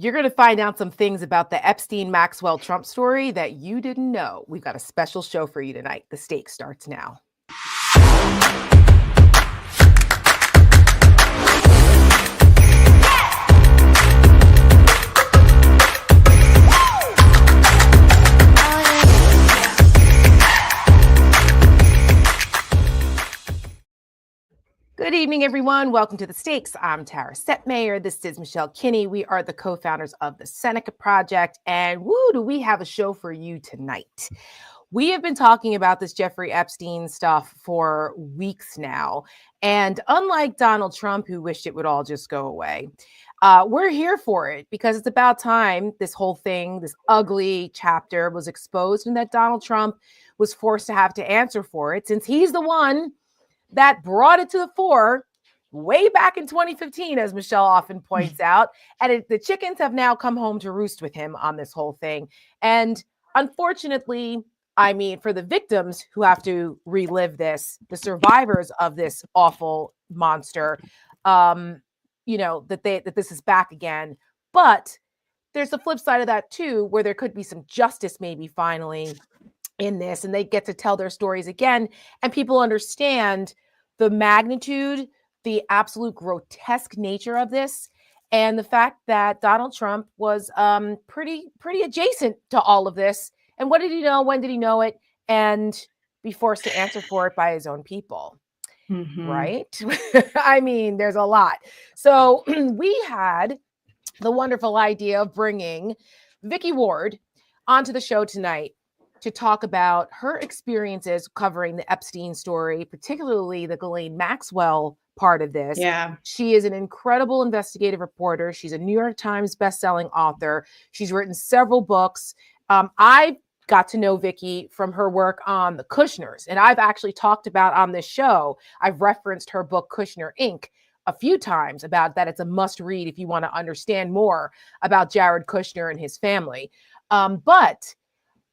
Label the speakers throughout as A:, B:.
A: You're going to find out some things about the Epstein Maxwell Trump story that you didn't know. We've got a special show for you tonight. The Stakes starts now. Good evening, everyone. Welcome to The Stakes. I'm Tara Setmayer. This is Michelle Kinney. We are the co-founders of the Seneca Project, and woo, do we have a show for you tonight. We have been talking about this Jeffrey Epstein stuff for weeks now, and unlike Donald Trump, who wished it would all just go away, we're here for it because it's about time this whole thing, this ugly chapter was exposed and that Donald Trump was forced to have to answer for it, since he's the one that brought it to the fore way back in 2015, as Michelle often points out. And the chickens have now come home to roost with him on this whole thing. And unfortunately, I mean, for the victims who have to relive this, the survivors of this awful monster, that this is back again. But there's the flip side of that too, where there could be some justice maybe finally in this, and they get to tell their stories again, and people understand the magnitude, the absolute grotesque nature of this, and the fact that Donald Trump was pretty adjacent to all of this. And what did he know? When did he know it? And be forced to answer for it by his own people. Mm-hmm. Right? I mean, there's a lot. So we had the wonderful idea of bringing Vicky Ward onto the show tonight to talk about her experiences covering the Epstein story, particularly the Ghislaine Maxwell part of this.
B: Yeah.
A: She is an incredible investigative reporter. She's a New York Times bestselling author. She's written several books. I got to know Vicky from her work on the Kushners, and I've actually talked about on this show, I've referenced her book, Kushner, Inc., a few times about that. It's a must read if you want to understand more about Jared Kushner and his family. But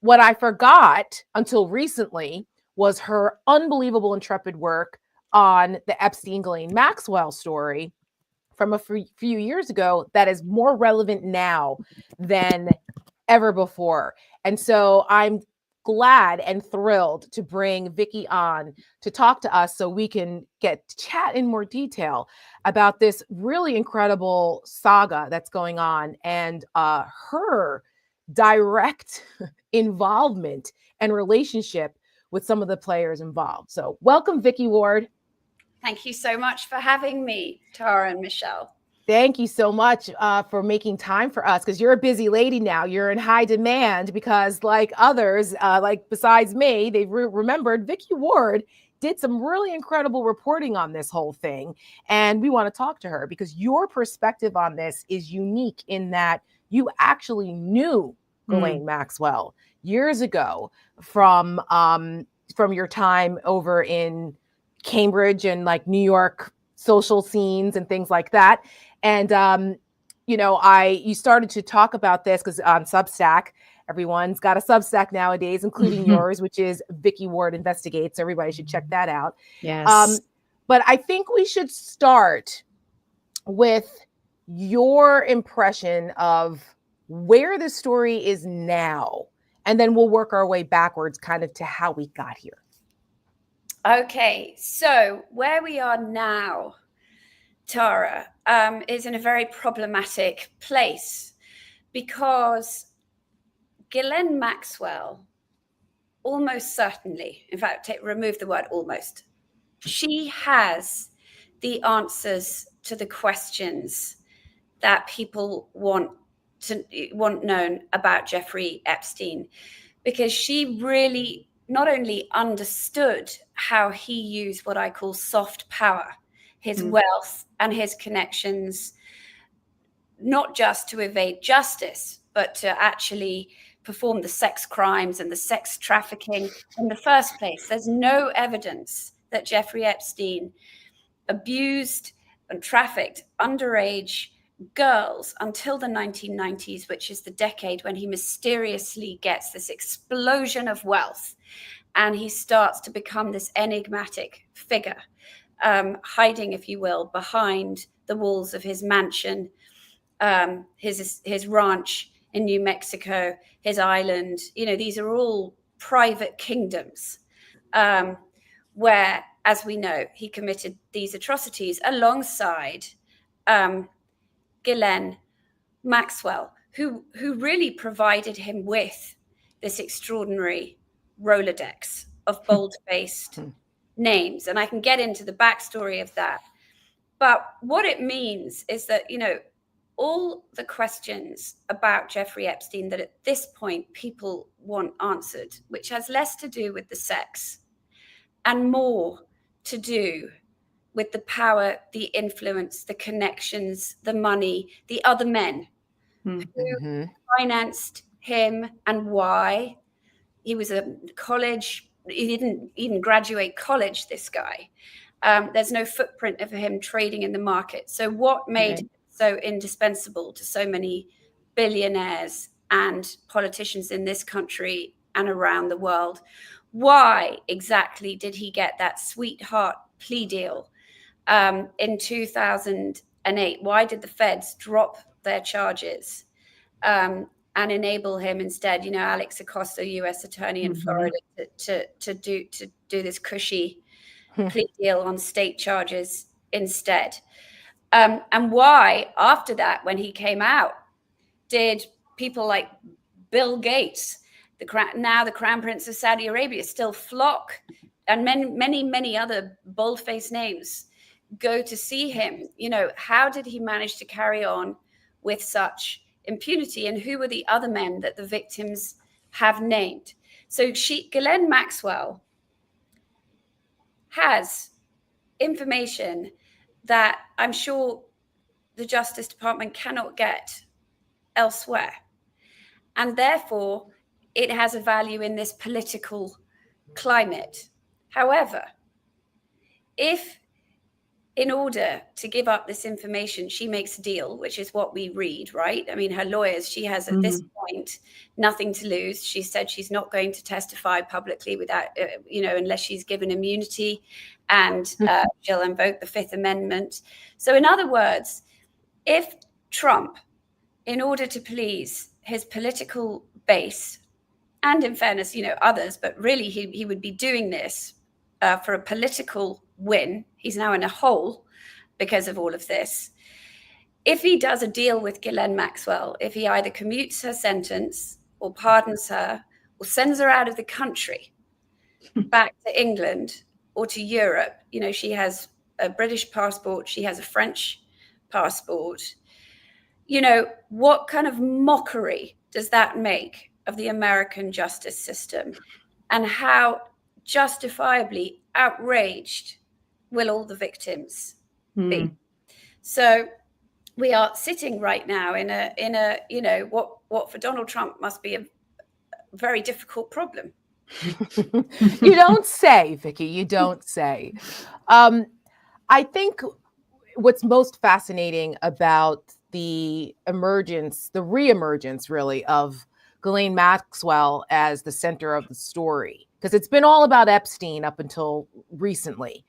A: what I forgot until recently was her unbelievable, intrepid work on the Epstein-Ghislaine Maxwell story from a few years ago that is more relevant now than ever before. And so I'm glad and thrilled to bring Vicky on to talk to us so we can get to chat in more detail about this really incredible saga that's going on and her direct involvement and relationship with some of the players involved. So welcome, Vicky Ward.
B: Thank you so much for having me, Tara and Michelle.
A: Thank you so much for making time for us, because you're a busy lady now. You're in high demand because, like others, besides me, they've remembered Vicky Ward did some really incredible reporting on this whole thing. And we want to talk to her because your perspective on this is unique in that you actually knew Ghislaine Maxwell years ago from your time over in Cambridge and like New York social scenes and things like that. And you started to talk about this because on Substack, everyone's got a Substack nowadays, including yours, which is Vicky Ward Investigates. Everybody should check that out.
B: Yes.
A: But I think we should start with your impression of where the story is now, and then we'll work our way backwards kind of to how we got here.
B: Okay, so where we are now, Tara, is in a very problematic place because Ghislaine Maxwell almost certainly, in fact, remove the word almost, she has the answers to the questions that people want known about Jeffrey Epstein, because she really not only understood how he used what I call soft power, his wealth and his connections, not just to evade justice, but to actually perform the sex crimes and the sex trafficking in the first place. There's no evidence that Jeffrey Epstein abused and trafficked underage girls until the 1990s, which is the decade when he mysteriously gets this explosion of wealth and he starts to become this enigmatic figure, hiding, if you will, behind the walls of his mansion his ranch in New Mexico, his island. These are all private kingdoms where, as we know, he committed these atrocities alongside Ghislaine Maxwell, who really provided him with this extraordinary Rolodex of bold-faced names. And I can get into the backstory of that. But what it means is that, all the questions about Jeffrey Epstein that at this point people want answered, which has less to do with the sex and more to do with the power, the influence, the connections, the money, the other men who financed him and why. He was a college, he didn't even graduate college, this guy. There's no footprint of him trading in the market. So what made him so indispensable to so many billionaires and politicians in this country and around the world? Why exactly did he get that sweetheart plea deal in 2008? Why did the feds drop their charges and enable him instead, Alex Acosta, U.S. attorney in Florida, to do this cushy plea deal on state charges instead? And why, after that, when he came out, did people like Bill Gates, now the Crown Prince of Saudi Arabia, still flock, and many other bold-faced names go to see him? How did he manage to carry on with such impunity? And who were the other men that the victims have named? So Ghislaine Maxwell has information that I'm sure the Justice Department cannot get elsewhere. And therefore, it has a value in this political climate. However, if in order to give up this information, she makes a deal, which is what we read, right? I mean, her lawyers, she has at this point nothing to lose. She said she's not going to testify publicly without, unless she's given immunity, and she'll invoke the Fifth Amendment. So in other words, if Trump, in order to please his political base, and in fairness, others, but really he would be doing this for a political win. He's now in a hole because of all of this. If he does a deal with Ghislaine Maxwell, if he either commutes her sentence or pardons her or sends her out of the country back to England or to Europe, she has a British passport, she has a French passport, what kind of mockery does that make of the American justice system? And how justifiably outraged will all the victims be? So we are sitting right now in a what for Donald Trump must be a very difficult problem.
A: You don't say, Vicky, you don't say. I think what's most fascinating about the reemergence really of Ghislaine Maxwell as the center of the story, because it's been all about Epstein up until recently.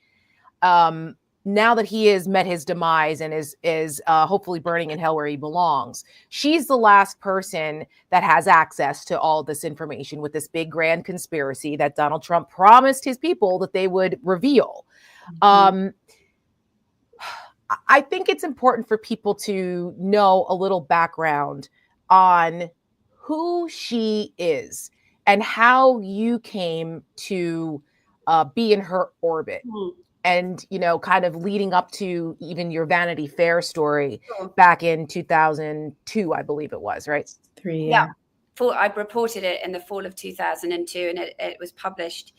A: Now that he has met his demise and is hopefully burning in hell where he belongs, she's the last person that has access to all this information with this big grand conspiracy that Donald Trump promised his people that they would reveal. I think it's important for people to know a little background on who she is and how you came to be in her orbit. And, kind of leading up to even your Vanity Fair story back in 2002, I believe it was, right?
B: Yeah. I reported it in the fall of 2002, and it was published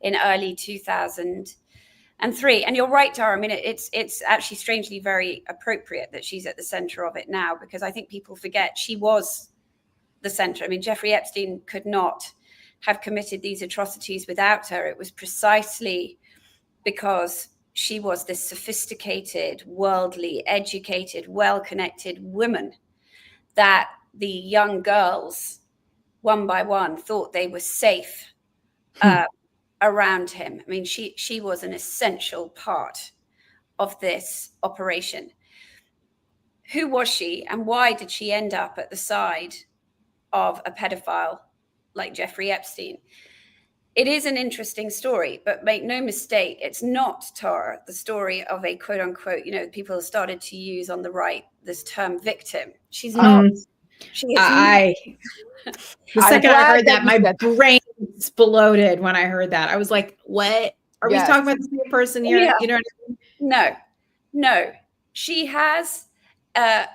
B: in early 2003. And you're right, Tara. I mean, it's actually strangely very appropriate that she's at the center of it now, because I think people forget she was the center. I mean, Jeffrey Epstein could not have committed these atrocities without her. It was precisely because she was this sophisticated, worldly, educated, well-connected woman that the young girls, one by one, thought they were safe around him. I mean, she was an essential part of this operation. who was she and why did she end up at the side of a pedophile like Jeffrey Epstein? It is an interesting story, but make no mistake, it's not, Tara, the story of a quote unquote, people have started to use on the right this term victim. She's not. She is
C: the second I heard that, my brain exploded when I heard that. I was like, what? Are we talking about the same person here?
B: Yeah.
C: You know what I mean?
B: No. She has a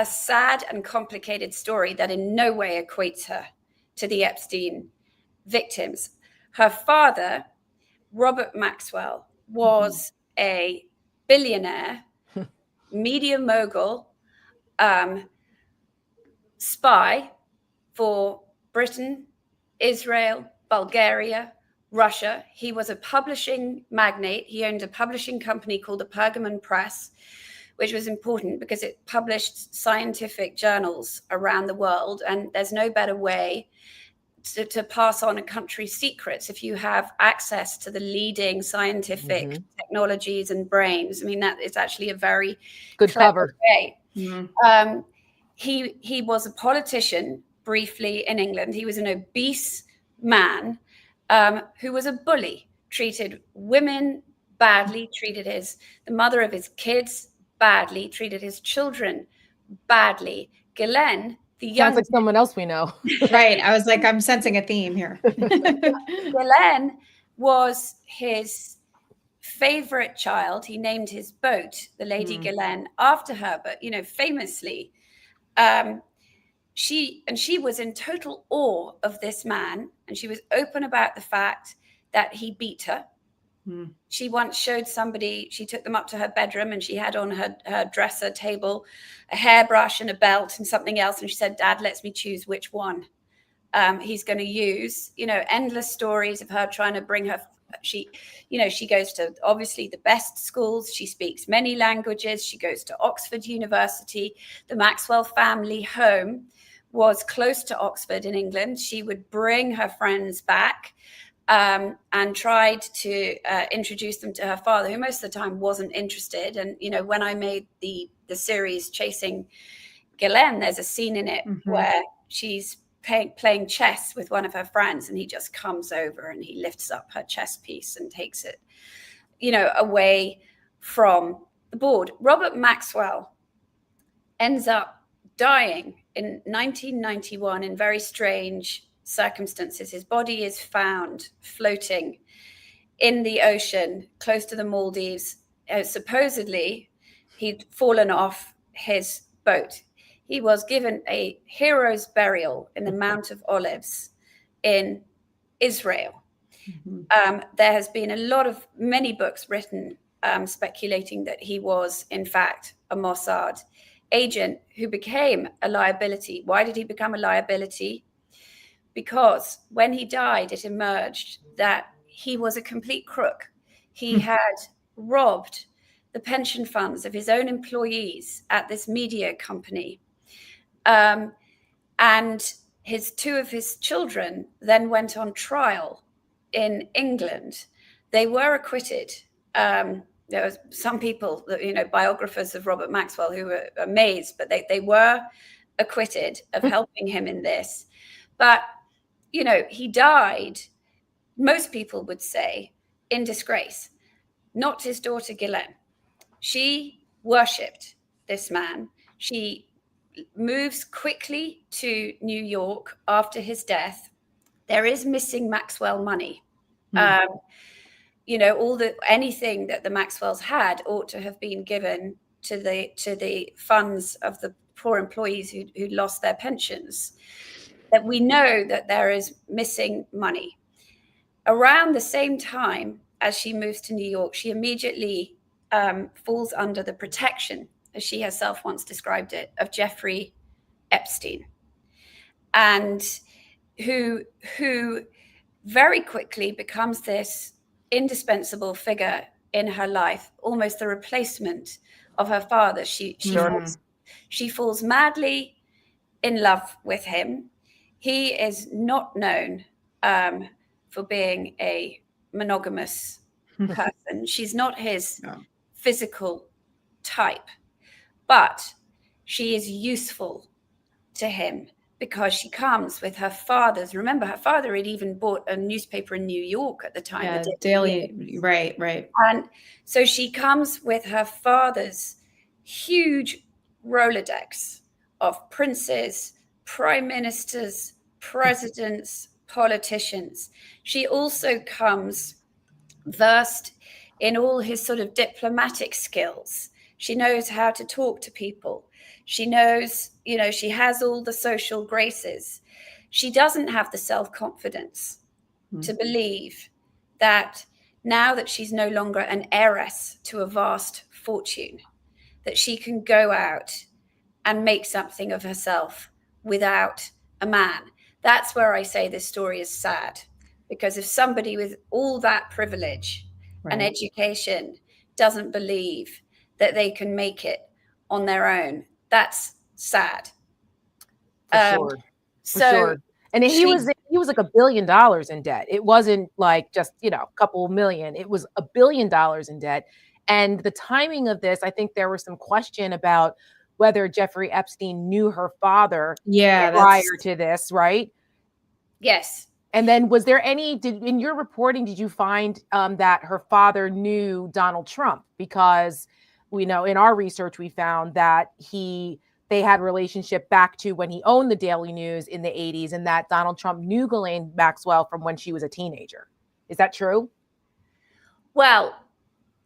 B: sad and complicated story that in no way equates her to the Epstein victims. Her father, Robert Maxwell, was a billionaire, media mogul, spy for Britain, Israel, Bulgaria, Russia. He was a publishing magnate. He owned a publishing company called the Pergamon Press, which was important because it published scientific journals around the world. And there's no better way to pass on a country's secrets if you have access to the leading scientific technologies and brains. I mean, that is actually a very
A: good cover
B: way. He was a politician briefly in England. He was an obese man who was a bully, treated women badly, treated the mother of his kids badly, treated his children badly. Ghislaine, the young...
A: Sounds like someone else we know.
C: Right. I was like, I'm sensing a theme here.
B: Ghislaine was his favorite child. He named his boat, the Lady Ghislaine, after her. But, famously, she was in total awe of this man. And she was open about the fact that he beat her. She once showed somebody, she took them up to her bedroom and she had on her dresser table a hairbrush and a belt and something else. And she said, Dad lets me choose which one he's going to use. Endless stories of her trying to bring her. She goes to obviously the best schools. She speaks many languages. She goes to Oxford University. The Maxwell family home was close to Oxford in England. She would bring her friends back. And tried to introduce them to her father, who most of the time wasn't interested. And, when I made the series Chasing Ghislaine, there's a scene in it where she's playing chess with one of her friends and he just comes over and he lifts up her chess piece and takes it, away from the board. Robert Maxwell ends up dying in 1991 in very strange circumstances. His body is found floating in the ocean close to the Maldives. Supposedly, he'd fallen off his boat. He was given a hero's burial in the Mount of Olives in Israel. There has been many books written speculating that he was, in fact, a Mossad agent who became a liability. Why did he become a liability? Because when he died, it emerged that he was a complete crook. He had robbed the pension funds of his own employees at this media company. And two of his children then went on trial in England. They were acquitted. There were some people, biographers of Robert Maxwell, who were amazed, but they were acquitted of helping him in this. But he died, most people would say, in disgrace. Not his daughter, Ghislaine. She worshipped this man. She moves quickly to New York after his death. There is missing Maxwell money. Anything that the Maxwells had ought to have been given to the funds of the poor employees who lost their pensions. That we know that there is missing money. Around the same time as she moves to New York, she immediately falls under the protection, as she herself once described it, of Jeffrey Epstein, and who very quickly becomes this indispensable figure in her life, almost the replacement of her father. She falls madly in love with him. He is not known for being a monogamous person. She's not his physical type, but she is useful to him because she comes with her father's. Remember, her father had even bought a newspaper in New York at the time.
C: Yeah, Daily, right.
B: And so she comes with her father's huge Rolodex of princes, prime ministers, presidents, politicians. She also comes versed in all his sort of diplomatic skills. She knows how to talk to people. She knows, she has all the social graces. She doesn't have the self-confidence to believe that now that she's no longer an heiress to a vast fortune, that she can go out and make something of herself without a man. That's where I say this story is sad, because if somebody with all that privilege and education doesn't believe that they can make it on their own, that's sad.
A: For sure. And he was like $1 billion in debt. It wasn't like just, a couple million. It was $1 billion in debt. And the timing of this, I think there was some question about whether Jeffrey Epstein knew her father prior to this, right?
B: Yes.
A: And then was there in your reporting, did you find that her father knew Donald Trump? Because we know in our research, we found that they had a relationship back to when he owned the Daily News in the 80s, and that Donald Trump knew Ghislaine Maxwell from when she was a teenager. Is that true?
B: Well,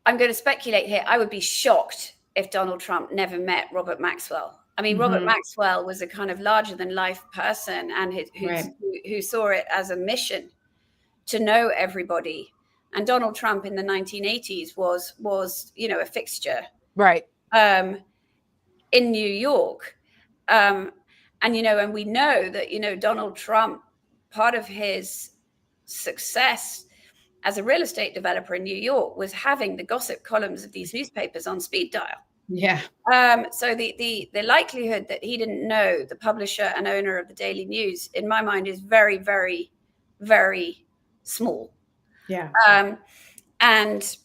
B: I'm going to speculate here. I would be shocked if Donald Trump never met Robert Maxwell. I mean, Robert Maxwell was a kind of larger than life person and who saw it as a mission to know everybody. And Donald Trump in the 1980s was a fixture.
A: Right.
B: In New York. And we know that, Donald Trump, part of his success as a real estate developer in New York was having the gossip columns of these newspapers on speed dial.
C: Yeah.
B: So the likelihood that he didn't know the publisher and owner of the Daily News, in my mind, is very, very, very small.
C: Yeah.
B: And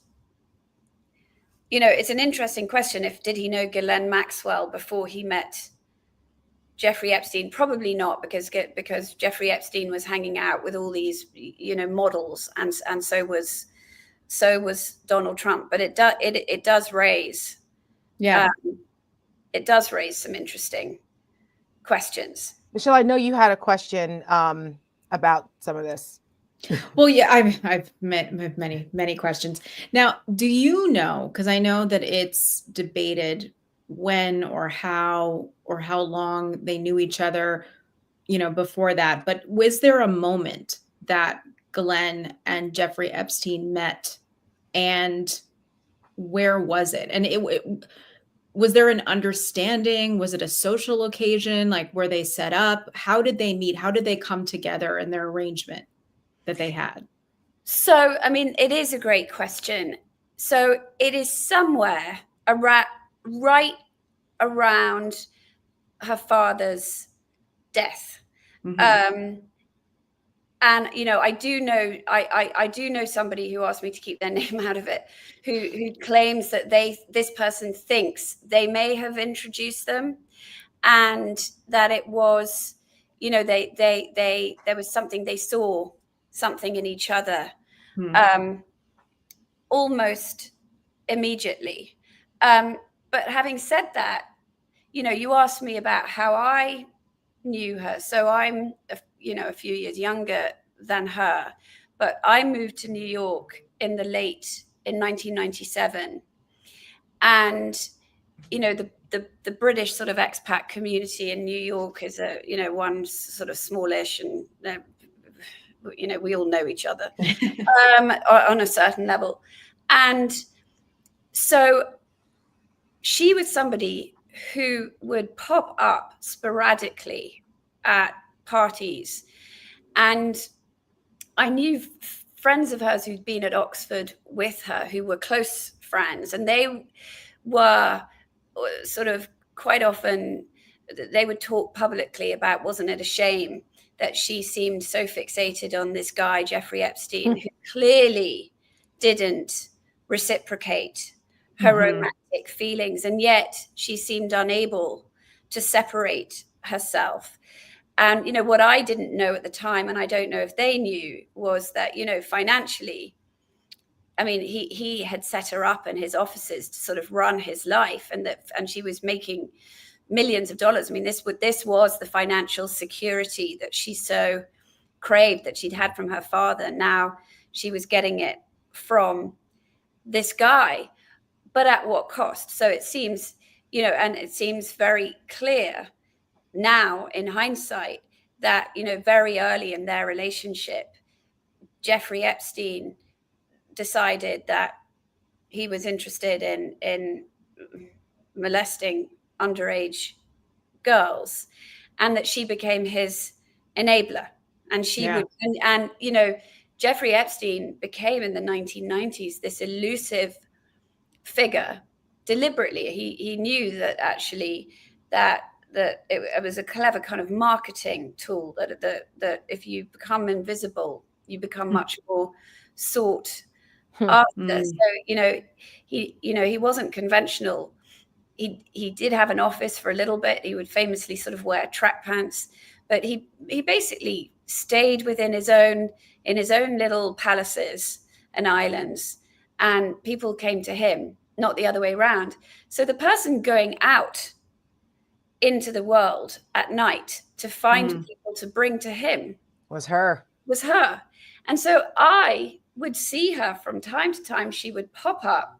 B: it's an interesting question. Did he know Ghislaine Maxwell before he met Jeffrey Epstein? Probably not, because Jeffrey Epstein was hanging out with all these, models, and so was Donald Trump. But it does raise, it does raise some interesting questions.
A: Michelle, I know you had a question about some of this.
C: Well, yeah, I've met many questions. Now, do you know, because I know that it's debated when or how long they knew each other, before that, but was there a moment that Ghislaine and Jeffrey Epstein met, and where was it? And was there an understanding? Was it a social occasion? Like, were they set up? How did they meet? How did they come together in their arrangement that they had?
B: So, I mean, it is a great question. So it is somewhere right around her father's death. And, I do know somebody who asked me to keep their name out of it, who claims that this person thinks they may have introduced them, and that it was, there was something they saw, something in each other, almost immediately. But having said that, you asked me about how I knew her. So I'm, a few years younger than her, but I moved to New York in 1997. And, the British sort of expat community in New York is one sort of smallish, and we all know each other on a certain level. And so she was somebody who would pop up sporadically at parties. And I knew friends of hers who'd been at Oxford with her, who were close friends, and they were sort of quite often, they would talk publicly about, wasn't it a shame that she seemed so fixated on this guy, Jeffrey Epstein, who clearly didn't reciprocate her romantic feelings, and yet she seemed unable to separate herself. And, what I didn't know at the time, and I don't know if they knew, was that, financially, I mean, he had set her up in his offices to sort of run his life, and she was making millions of dollars. I mean, this was the financial security that she so craved, that she'd had from her father. Now she was getting it from this guy, but at what cost? So it seems, and it seems very clear now in hindsight that, very early in their relationship, Jeffrey Epstein decided that he was interested in molesting underage girls, and that she became his enabler. And she would, and Jeffrey Epstein became in the 1990s this elusive figure deliberately. He knew that actually that it was a clever kind of marketing tool, that if you become invisible, you become much more sought after. So he wasn't conventional. He did have an office for a little bit. He would famously sort of wear track pants, but he basically stayed within his own little palaces and islands, and people came to him, not the other way around. So the person going out into the world at night to find people to bring to him
A: was her.
B: And so I would see her from time to time. She would pop up,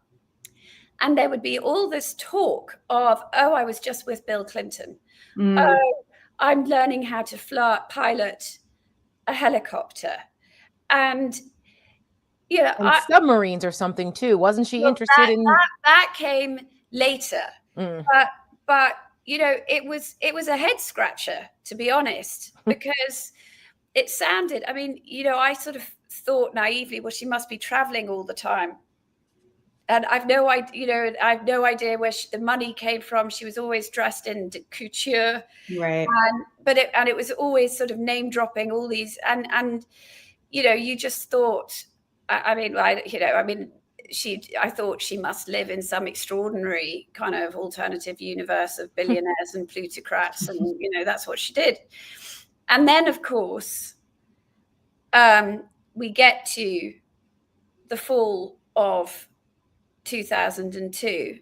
B: and there would be all this talk of, oh, I was just with Bill Clinton. Oh, I'm learning how to pilot a helicopter. And,
A: submarines or something too. Wasn't she interested in
B: that came later. But it was a head scratcher, to be honest, because it sounded, I mean, I sort of thought naively, well, she must be traveling all the time. And I've no idea where the money came from. She was always dressed in couture. Right. But it was always sort of name dropping all these, and you just thought, I thought she must live in some extraordinary kind of alternative universe of billionaires and plutocrats, and that's what she did. And then, of course, we get to the fall of 2002,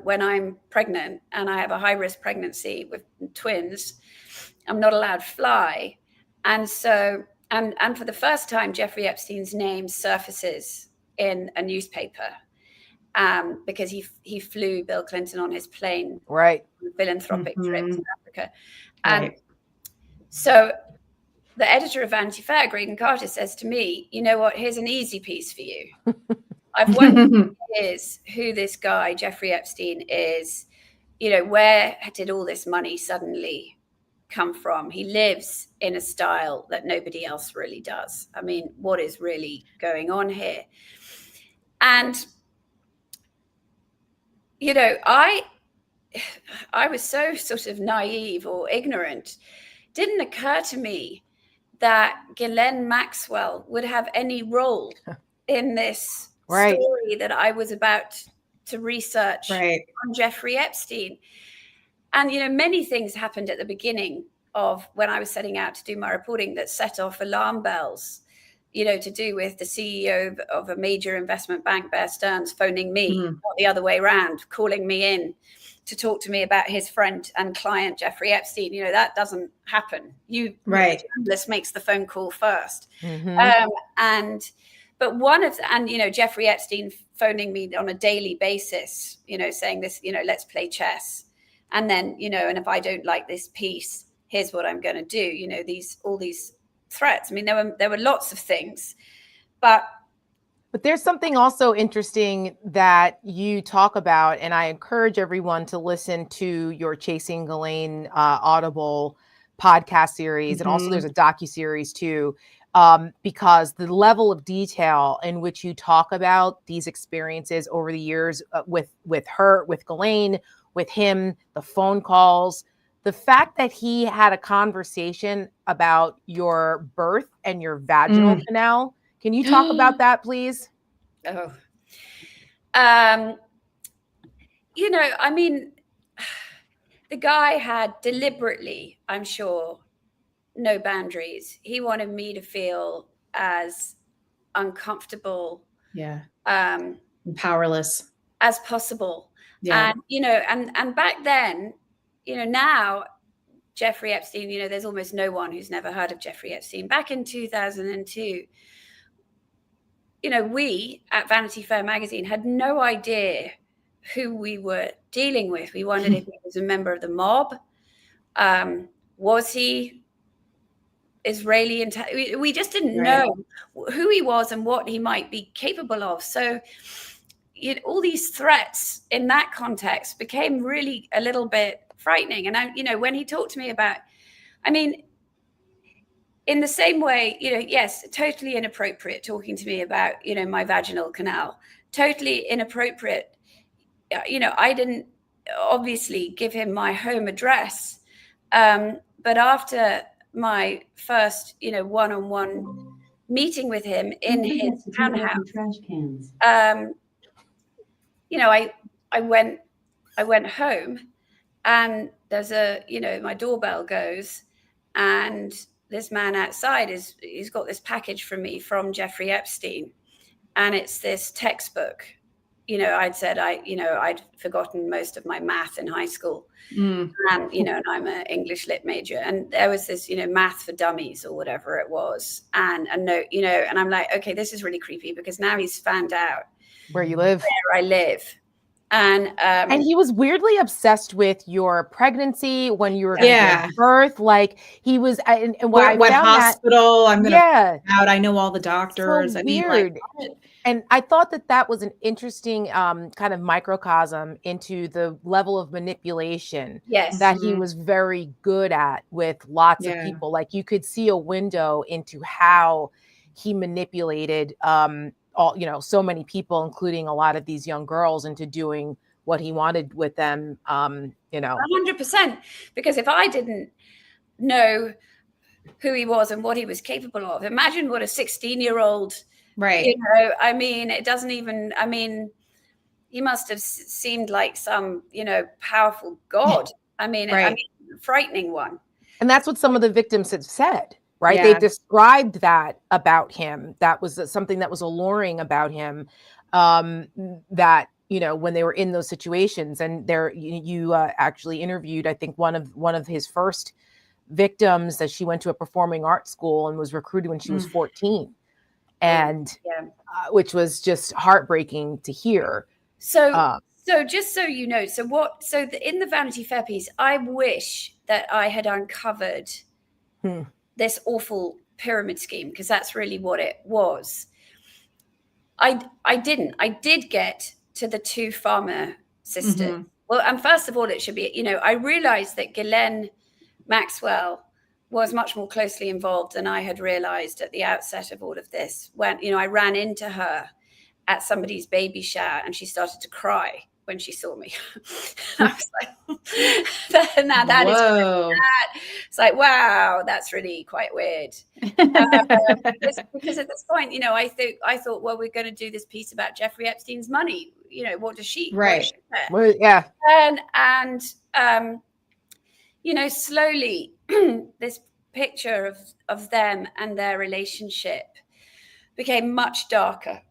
B: when I'm pregnant and I have a high-risk pregnancy with twins. I'm not allowed to fly, and so and for the first time, Jeffrey Epstein's name surfaces in a newspaper, because he flew Bill Clinton on his plane,
A: right,
B: on a philanthropic trip to Africa, and so the editor of Vanity Fair, Graydon Carter, says to me, "You know what? Here's an easy piece for you. I've wondered for years who this guy Jeffrey Epstein is. Where did all this money suddenly come from? He lives in a style that nobody else really does. I mean, what is really going on here?" And I was so sort of naive or ignorant. Didn't occur to me that Ghislaine Maxwell would have any role in this story that I was about to research on Jeffrey Epstein. And, many things happened at the beginning of when I was setting out to do my reporting that set off alarm bells, to do with the CEO of a major investment bank, Bear Stearns, phoning me, not the other way around, calling me in to talk to me about his friend and client, Jeffrey Epstein. That doesn't happen. The journalist makes the phone call first. But Jeffrey Epstein phoning me on a daily basis, saying this, let's play chess. And then, and if I don't like this piece, here's what I'm going to do. All these threats. I mean, there were lots of things, but
A: there's something also interesting that you talk about, and I encourage everyone to listen to your Chasing Ghislaine Audible podcast series, and also there's a docuseries too. Because the level of detail in which you talk about these experiences over the years with her, with Ghislaine, with him, the phone calls, the fact that he had a conversation about your birth and your vaginal canal. Can you talk about that, please?
B: Oh, I mean, the guy had deliberately, I'm sure, no boundaries. He wanted me to feel as uncomfortable,
C: powerless
B: as possible.
C: Yeah.
B: And, you know, and back then, you know, now Jeffrey Epstein, you know, there's almost no one who's never heard of Jeffrey Epstein. Back in 2002, you know, we at Vanity Fair magazine had no idea who we were dealing with. We wondered if he was a member of the mob. Was he Israeli? We just didn't know who he was and what he might be capable of. So all these threats in that context became really a little bit frightening. And you know, when he talked to me about, I mean, in the same way, you know, yes, totally inappropriate talking to me about, you know, my vaginal canal, totally inappropriate. You know, I didn't obviously give him my home address. But after my first, you know, one-on-one meeting with him in his townhouse, you know, I went home, and there's you know, my doorbell goes, and this man outside he's got this package from me from Jeffrey Epstein, and it's this textbook. You know, I'd forgotten most of my math in high school, and you know, and I'm an English lit major, and there was this, you know, math for dummies or whatever it was, and no, you know, and I'm like, okay, this is really creepy, because now he's found out
A: where you live,
B: where I live. And
A: he was weirdly obsessed with your pregnancy, when you were going to give birth. Like he was, and what
C: hospital I'm going to out. I know all the doctors.
A: So
C: I
A: weird.
C: mean, like,
A: and I thought that was an interesting kind of microcosm into the level of manipulation that he was very good at with lots of people. Like you could see a window into how he manipulated all, you know, so many people, including a lot of these young girls, into doing what he wanted with them. You know,
B: 100%. Because if I didn't know who he was and what he was capable of, imagine what a 16-year-old, you know, I mean, it doesn't even, I mean, he must have seemed like some, you know, powerful god. I mean, frightening one.
A: And that's what some of the victims had said. Right. They described that about him. That was something that was alluring about him, that, you know, when they were in those situations. And you actually interviewed, I think, one of his first victims, that she went to a performing arts school and was recruited when she was 14. And which was just heartbreaking to hear.
B: So just so you know, in the Vanity Fair piece, I wish that I had uncovered this awful pyramid scheme, because that's really what it was. I didn't. I did get to the two farmer sisters. Well, and first of all, it should be, you know, I realized that Ghislaine Maxwell was much more closely involved than I had realized at the outset of all of this. When, you know, I ran into her at somebody's baby shower, and she started to cry when she saw me. I was like, now that is, it's like, wow, that's really quite weird. Because at this point, you know, I thought, well, we're going to do this piece about Jeffrey Epstein's money. You know, what does she?
A: Well, yeah.
B: And you know, slowly this picture of them and their relationship became much darker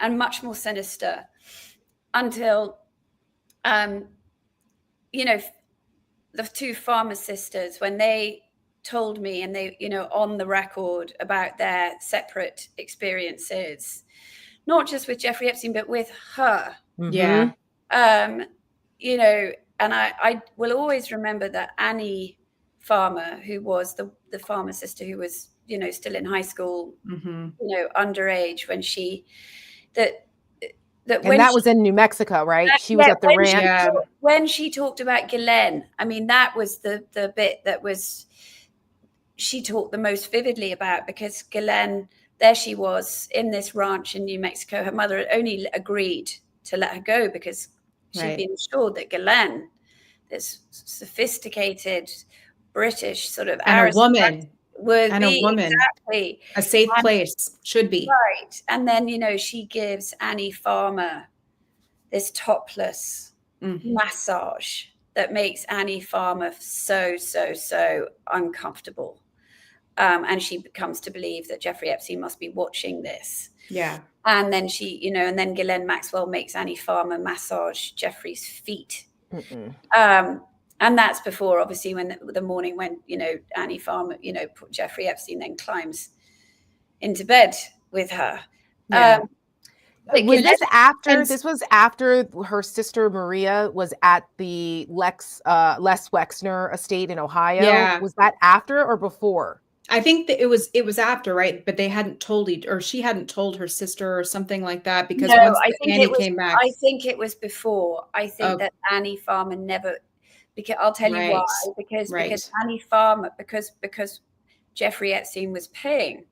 B: and much more sinister, until, you know, the two farmer sisters, when they told me, and they, you know, on the record, about their separate experiences, not just with Jeffrey Epstein, but with her. You know, and I will always remember that Annie Farmer, who was the farmer sister, who was, you know, still in high school, you know, underage, when that
A: was in New Mexico, right? She was at the ranch.
B: When she talked about Ghislaine, I mean, that was the bit that was, she talked the most vividly about, because Ghislaine, there she was in this ranch in New Mexico. Her mother had only agreed to let her go because she'd been assured that Ghislaine, this sophisticated British sort of
C: woman,
B: would
C: and
B: be
C: a woman,
B: exactly
C: a safe place, should be.
B: Right. And then, you know, she gives Annie Farmer this topless massage that makes Annie Farmer so uncomfortable. And she comes to believe that Jeffrey Epstein must be watching this.
C: Yeah.
B: And then and then Ghislaine Maxwell makes Annie Farmer massage Jeffrey's feet. And that's before, obviously, when the morning when, Annie Farmer, Jeffrey Epstein then climbs into bed with her.
C: Yeah.
A: Was this after? This was after her sister Maria was at the Les Wexner estate in Ohio.
C: Yeah.
A: Was that after or before?
C: I think that it was after, right? But they hadn't told or she hadn't told her sister or something like that, because once Annie came back.
B: I think it was before. I think that Annie Farmer never, because I'll tell you why. Because Annie Farmer, because Jeffrey Epstein was paying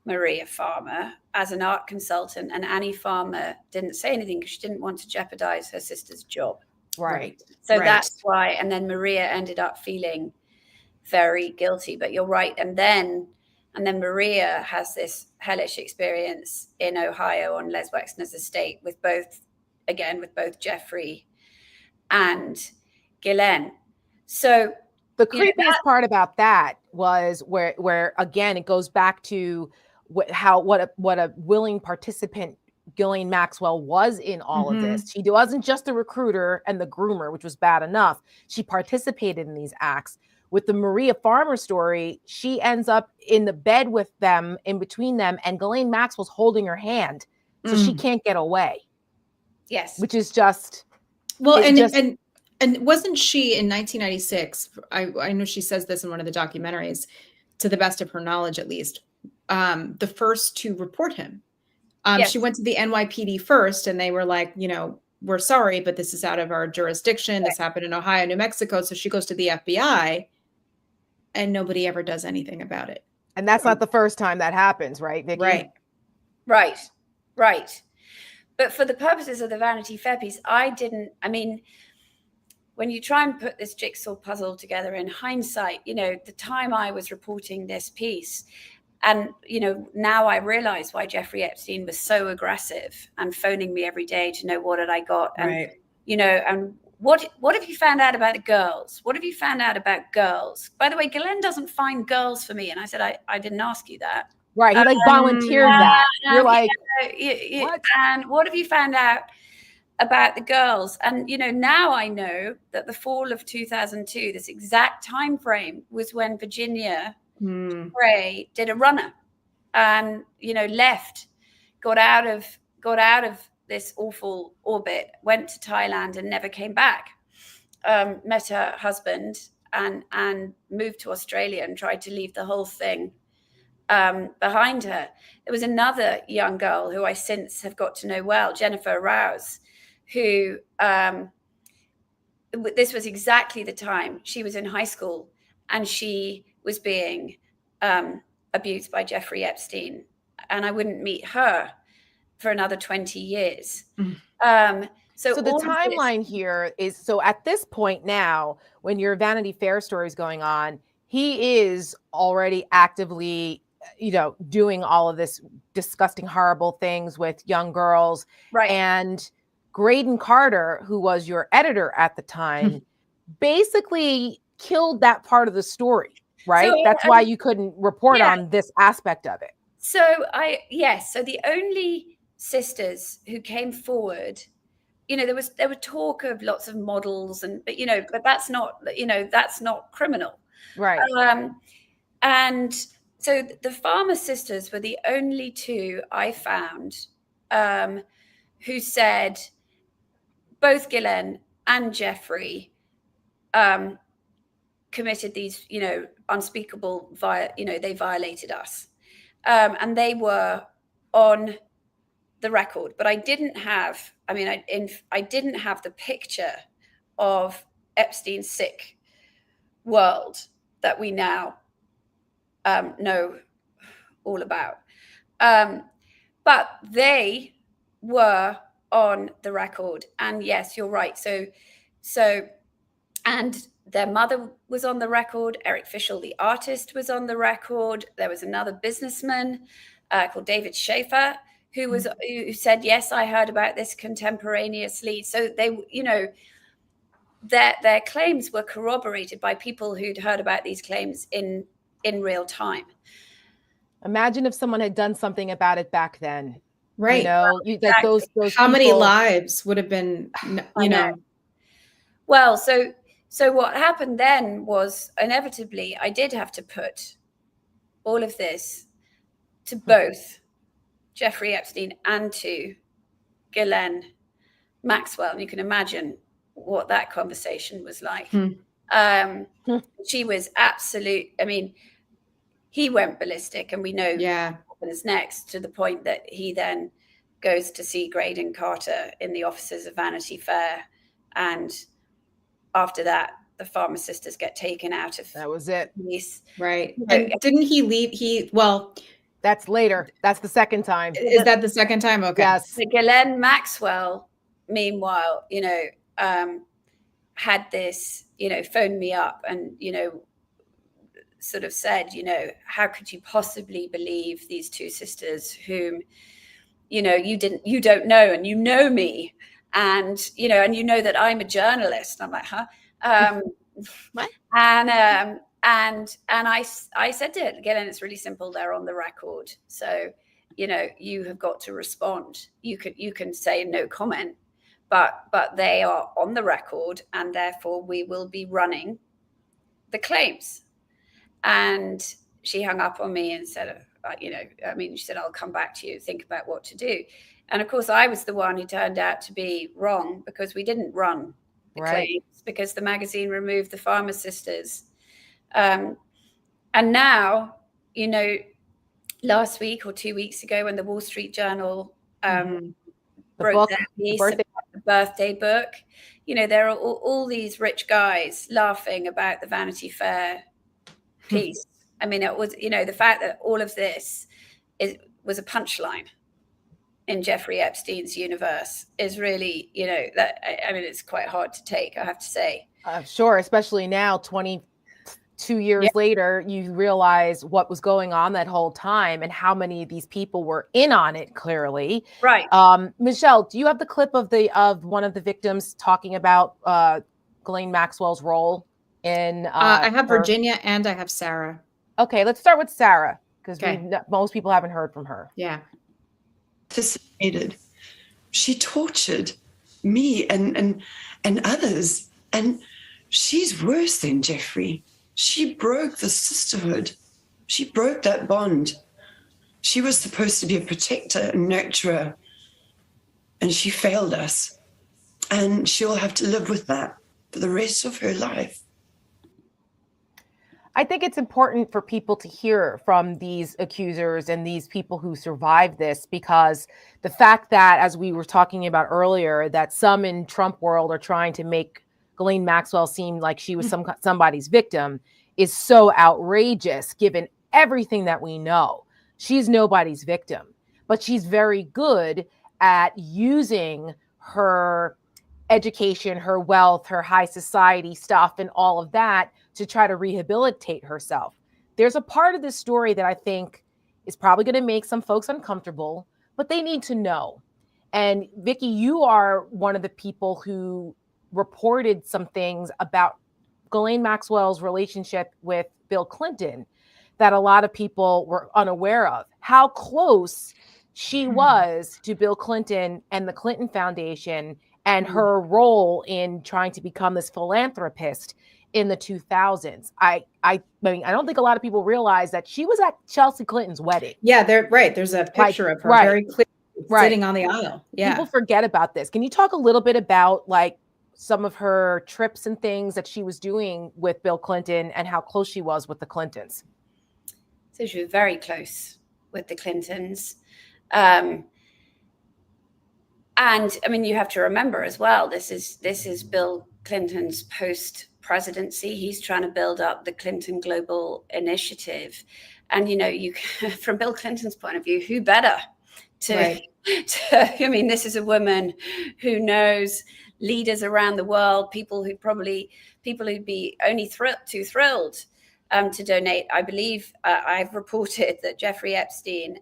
B: Maria Farmer as an art consultant, and Annie Farmer didn't say anything because she didn't want to jeopardize her sister's job.
C: Right.
B: So that's why. And then Maria ended up feeling very guilty. But you're right. And then Maria has this hellish experience in Ohio on Les Wexner's estate with both Jeffrey and Ghislaine. So
A: the creepiest part about that was where again it goes back to what a willing participant Ghislaine Maxwell was in all of this. She wasn't just the recruiter and the groomer, which was bad enough. She participated in these acts. With the Maria Farmer story, she ends up in the bed with them, in between them, and Ghislaine Maxwell's holding her hand, so she can't get away.
B: Yes,
A: which is just
C: and wasn't she in 1996? I know she says this in one of the documentaries, to the best of her knowledge, at least, the first to report him. She went to the NYPD first, and they were like, we're sorry, but this is out of our jurisdiction. This happened in Ohio, New Mexico. So she goes to the FBI, and nobody ever does anything about it.
A: And that's not the first time that happens, right, Vicky?
B: Right. But for the purposes of the Vanity Fair piece, when you try and put this jigsaw puzzle together in hindsight, the time I was reporting this piece, and, now I realize why Jeffrey Epstein was so aggressive and phoning me every day to know what had I got. And, and what have you found out about the girls? What have you found out about girls? By the way, Ghislaine doesn't find girls for me. And I said, I didn't ask you that.
A: Right. He volunteered that. You're like,
B: what? And what have you found out about the girls? And, now I know that the fall of 2002, this exact time frame, was when Virginia Gray did a runner and, left, got out of this awful orbit, went to Thailand and never came back, met her husband and moved to Australia and tried to leave the whole thing behind her. There was another young girl who I since have got to know well, Jennifer Rouse, who this was exactly the time she was in high school and she was being abused by Jeffrey Epstein. And I wouldn't meet her for another 20 years. So
A: the timeline here is, so at this point now, when your Vanity Fair story is going on, he is already actively, doing all of this disgusting, horrible things with young girls.
B: Right.
A: And Graydon Carter, who was your editor at the time, basically killed that part of the story, right? So, that's why you couldn't report on this aspect of it.
B: So so the only sisters who came forward, there were talk of lots of models but that's not criminal.
A: Right.
B: And so the Farmer sisters were the only two I found who said both Ghislaine and Jeffrey committed these, unspeakable, they violated us. And they were on the record, but I didn't have, I didn't have the picture of Epstein's sick world that we now know all about. But they were on the record. And yes, you're right. So, and their mother was on the record. Eric Fischel, the artist, was on the record. There was another businessman called David Schaefer who said, yes, I heard about this contemporaneously. So they, their claims were corroborated by people who'd heard about these claims in real time.
A: Imagine if someone had done something about it back then.
C: Right.
A: Like those
C: how many lives would have been,
B: Well, so what happened then was inevitably I did have to put all of this to both Jeffrey Epstein and to Ghislaine Maxwell. And you can imagine what that conversation was like. She was absolute. I mean, he went ballistic, and we know what happens next, to the point that he then goes to see Graydon Carter in the offices of Vanity Fair. And after that, the Farmer sisters get taken out of.
A: That was it.
B: Police.
C: Right. And didn't he leave?
A: That's later. That's the second time.
C: Is that the second time? Okay.
A: Yes.
B: So Ghislaine Maxwell, meanwhile, had this, phoned me up and, sort of said, how could you possibly believe these two sisters whom, you don't know, and you know me, and, and you know that I'm a journalist. I'm like, huh?
A: What?
B: And I said to it again, it's really simple. They're on the record. So, you have got to respond. You can say no comment, but they are on the record, and therefore we will be running the claims. And she hung up on me and said, she said, I'll come back to you, think about what to do. And of course, I was the one who turned out to be wrong, because we didn't run the claims, because the magazine removed the Farmer sisters. And now, last week or 2 weeks ago, when the Wall Street Journal wrote their piece about the birthday book, there are all these rich guys laughing about the Vanity Fair piece. I mean, it was, the fact that all of this was a punchline in Jeffrey Epstein's universe is really, it's quite hard to take, I have to say.
A: Sure, especially now, 22 years later, you realize what was going on that whole time and how many of these people were in on it, clearly.
B: Right.
A: Michelle, do you have the clip of one of the victims talking about Ghislaine Maxwell's role in?
C: I have Virginia and I have Sarah.
A: Okay, let's start with Sarah, because most people haven't heard from her.
C: Yeah.
D: She tortured me and others, and she's worse than Jeffrey. She broke the sisterhood. She broke that bond. She was supposed to be a protector and nurturer, and she failed us. And she'll have to live with that for the rest of her life.
A: I think it's important for people to hear from these accusers and these people who survived this, because the fact that, as we were talking about earlier, that some in Trump world are trying to make Ghislaine Maxwell seem like she was somebody's victim is so outrageous, given everything that we know. She's nobody's victim, but she's very good at using her education, her wealth, her high society stuff, and all of that to try to rehabilitate herself. There's a part of this story that I think is probably going to make some folks uncomfortable, but they need to know. And Vicky, you are one of the people who reported some things about Ghislaine Maxwell's relationship with Bill Clinton that a lot of people were unaware of. How close she was to Bill Clinton and the Clinton Foundation, and her role in trying to become this philanthropist in the 2000s. I mean, I don't think a lot of people realize that she was at Chelsea Clinton's wedding.
C: Yeah, there's a picture of her very clearly sitting on the aisle. Yeah.
A: People forget about this. Can you talk a little bit about some of her trips and things that she was doing with Bill Clinton and how close she was with the Clintons?
B: So she was very close with the Clintons. And I mean, you have to remember as well, this is Bill Clinton's post-presidency. He's trying to build up the Clinton Global Initiative. And, from Bill Clinton's point of view, who better to I mean, this is a woman who knows leaders around the world, people who'd be only thrilled to donate. I believe I've reported that Jeffrey Epstein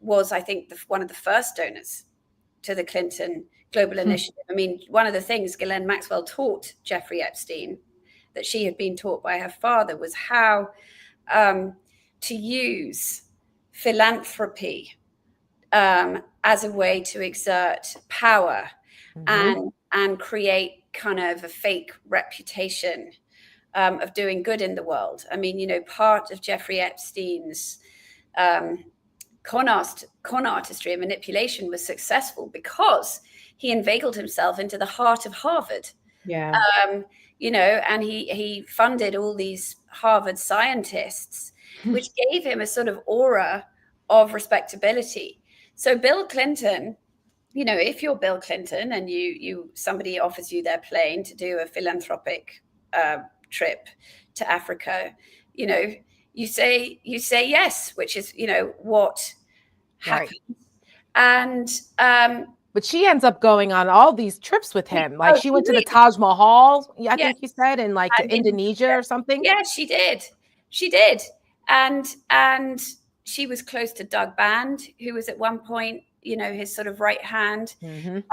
B: was, I think, one of the first donors to the Clinton global initiative. I mean, one of the things Ghislaine Maxwell taught Jeffrey Epstein that she had been taught by her father was how to use philanthropy as a way to exert power and create kind of a fake reputation of doing good in the world. I mean, part of Jeffrey Epstein's con artistry and manipulation was successful because he inveigled himself into the heart of Harvard.
C: Yeah.
B: And he funded all these Harvard scientists, which gave him a sort of aura of respectability. So Bill Clinton, if you're Bill Clinton and somebody offers you their plane to do a philanthropic trip to Africa, you say yes, which is what happened.
A: Right.
B: And
A: but she ends up going on all these trips with him. Like she went to the Taj Mahal, I think you said, and like to Indonesia or something.
B: Yeah, she did. And she was close to Doug Band, who was at one point, his sort of right hand. And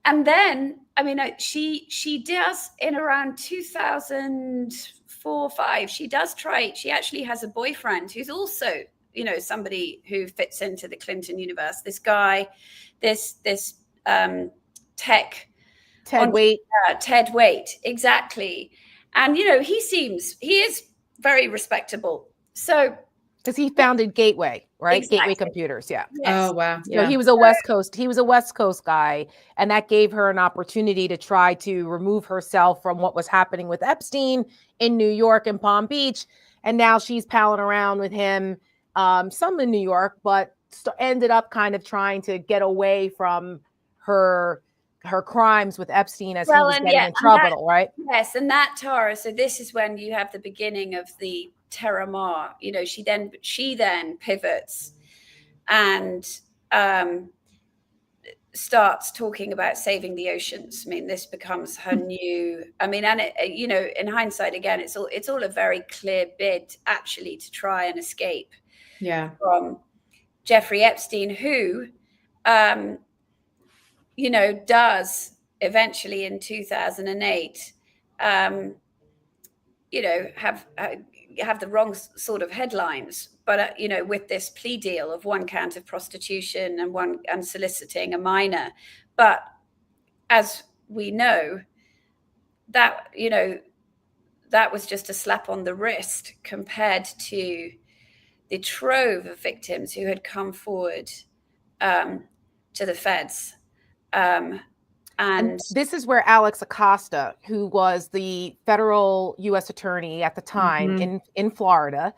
B: then, I mean, she does in around 2004, 5, she actually has a boyfriend who's also, somebody who fits into the Clinton universe. This guy, this tech.
A: Ted Waite.
B: Ted Waite, exactly. And, he is very respectable. So,
A: because he founded Gateway, right?
B: Exactly.
A: Gateway Computers, yeah.
B: Yes.
C: Oh wow.
A: So he was a West Coast guy, and that gave her an opportunity to try to remove herself from what was happening with Epstein in New York and Palm Beach. And now she's palling around with him, some in New York, but ended up kind of trying to get away from her crimes with Epstein as he was getting in trouble, right?
B: Yes, and that, Tara, so this is when you have the beginning of the Terra Mar. She then pivots and starts talking about saving the oceans. I mean, this becomes her new. I mean, and in hindsight, again, it's all a very clear bid actually to try and escape.
C: Yeah.
B: From Jeffrey Epstein, who, does eventually in 2008, have the wrong sort of headlines, but with this plea deal of 1 count of prostitution and soliciting a minor. But as we know, that that was just a slap on the wrist compared to the trove of victims who had come forward to the feds. And
A: this is where Alex Acosta, who was the federal U.S. attorney at the time in Florida,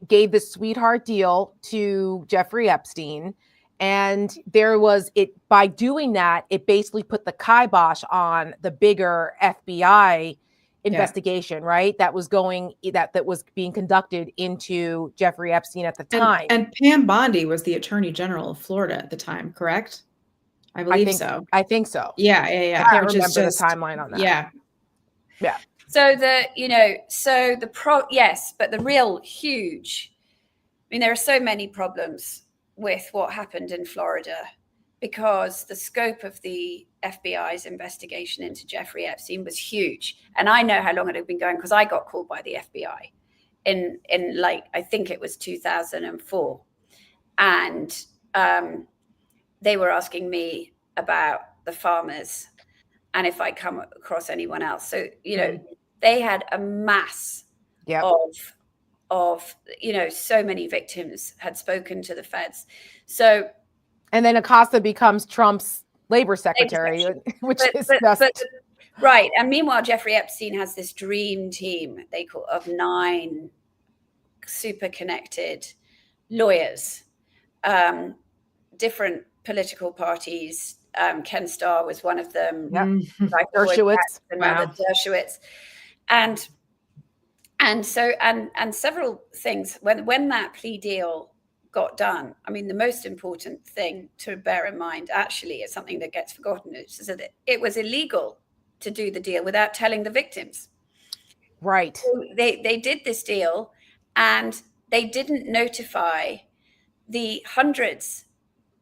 A: gave this sweetheart deal to Jeffrey Epstein. And by doing that, it basically put the kibosh on the bigger FBI investigation, right? That was being conducted into Jeffrey Epstein at the time.
C: And Pam Bondi was the Attorney General of Florida at the time, correct? I believe so.
A: I think so.
C: Yeah.
A: I can't remember the timeline on that.
C: Yeah.
B: So but the real huge, I mean, there are so many problems with what happened in Florida because the scope of the FBI's investigation into Jeffrey Epstein was huge. And I know how long it had been going because I got called by the FBI in I think it was 2004. And they were asking me about the farmers and if I come across anyone else. So, they had a mass of so many victims had spoken to the feds. So, and
A: then Acosta becomes Trump's labor secretary, which is
B: right. And meanwhile, Jeffrey Epstein has this dream team of 9 super connected lawyers, different political parties. Ken Starr was one of them.
A: Dershowitz.
B: Dershowitz. And several things when that plea deal got done. I mean, the most important thing to bear in mind actually is something that gets forgotten. Is that it was illegal to do the deal without telling the victims.
A: Right.
B: So they did this deal and they didn't notify the hundreds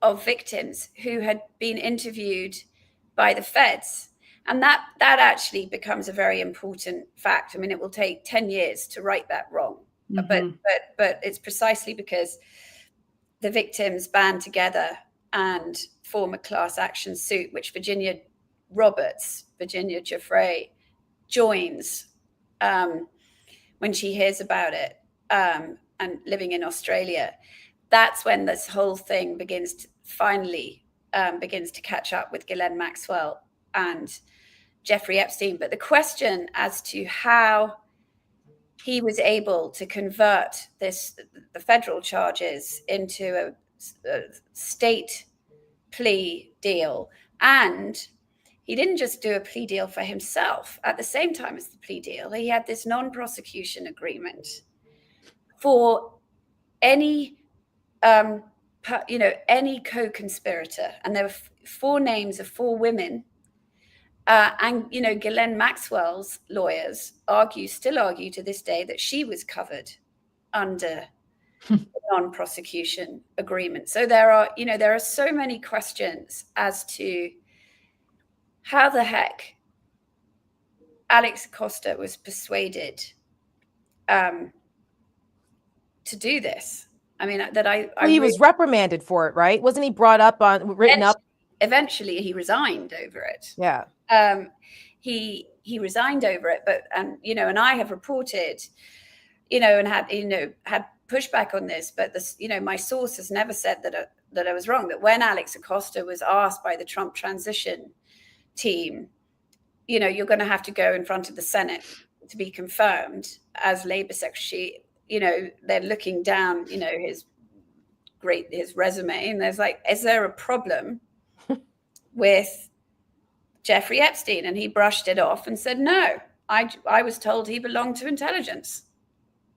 B: of victims who had been interviewed by the feds. And that actually becomes a very important fact. I mean, it will take 10 years to right that wrong.
C: Mhm.
B: But it's precisely because the victims band together and form a class action suit, which Virginia Giuffre joins when she hears about it, and living in Australia. That's when this whole thing begins to catch up with Ghislaine Maxwell and Jeffrey Epstein. But the question as to how he was able to convert the federal charges into a state plea deal, and he didn't just do a plea deal for himself. At the same time as the plea deal, he had this non-prosecution agreement for any any co-conspirator, and there were 4 names of 4 women. And Ghislaine Maxwell's lawyers still argue to this day that she was covered under the non-prosecution agreement. So there are so many questions as to how the heck Alex Acosta was persuaded to do this. I mean,
A: he was reprimanded for it, right? Wasn't he written up?
B: Eventually, he resigned over it.
A: Yeah.
B: He resigned over it, but and I have reported, and had pushback on this, but this, my source has never said that I was wrong. That when Alex Acosta was asked by the Trump transition team, you're going to have to go in front of the Senate to be confirmed as Labor Secretary. They're looking down, his resume, and there's like, is there a problem with Jeffrey Epstein? And he brushed it off and said, no, I was told he belonged to intelligence.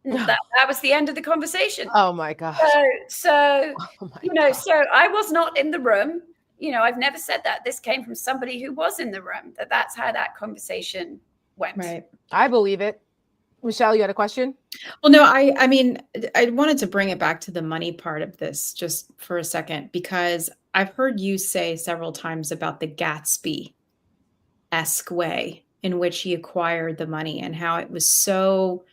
B: That was the end of the conversation.
A: Oh my gosh.
B: So I was not in the room. I've never said that. This came from somebody who was in the room, that's how that conversation went.
C: Right.
A: I believe it. Michelle, you had a question?
C: Well, no, I mean, I wanted to bring it back to the money part of this just for a second, because I've heard you say several times about the Gatsby-esque way in which he acquired the money and how it was so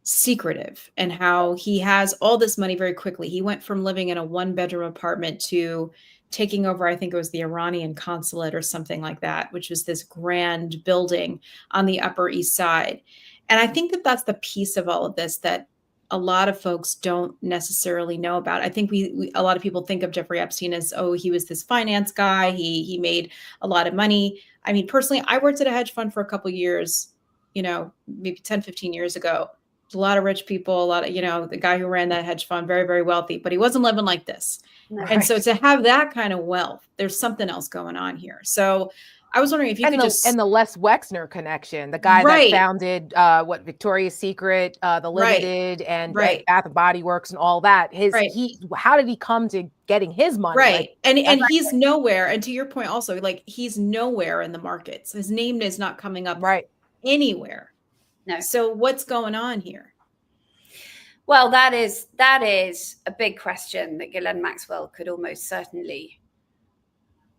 C: secretive and how he has all this money very quickly. He went from living in a 1-bedroom apartment to taking over, I think it was the Iranian consulate or something like that, which was this grand building on the Upper East Side. And I think that that's the piece of all of this that a lot of folks don't necessarily know about. I think a lot of people think of Jeffrey Epstein as, oh, he was this finance guy. He made a lot of money. I mean, personally, I worked at a hedge fund for a couple of years, maybe 10, 15 years ago. A lot of rich people, the guy who ran that hedge fund, very, very wealthy, but he wasn't living like this. Right. And so to have that kind of wealth, there's something else going on here. So I was wondering if you could and
A: the Les Wexner connection, the guy that founded Victoria's Secret, the Limited, and Bath and Body Works, and all that. How did he come to getting his money?
C: Right, and he's nowhere. And to your point, also, like, he's nowhere in the markets. His name is not coming up anywhere.
B: No.
C: So what's going on here?
B: Well, that is a big question that Ghislaine Maxwell could almost certainly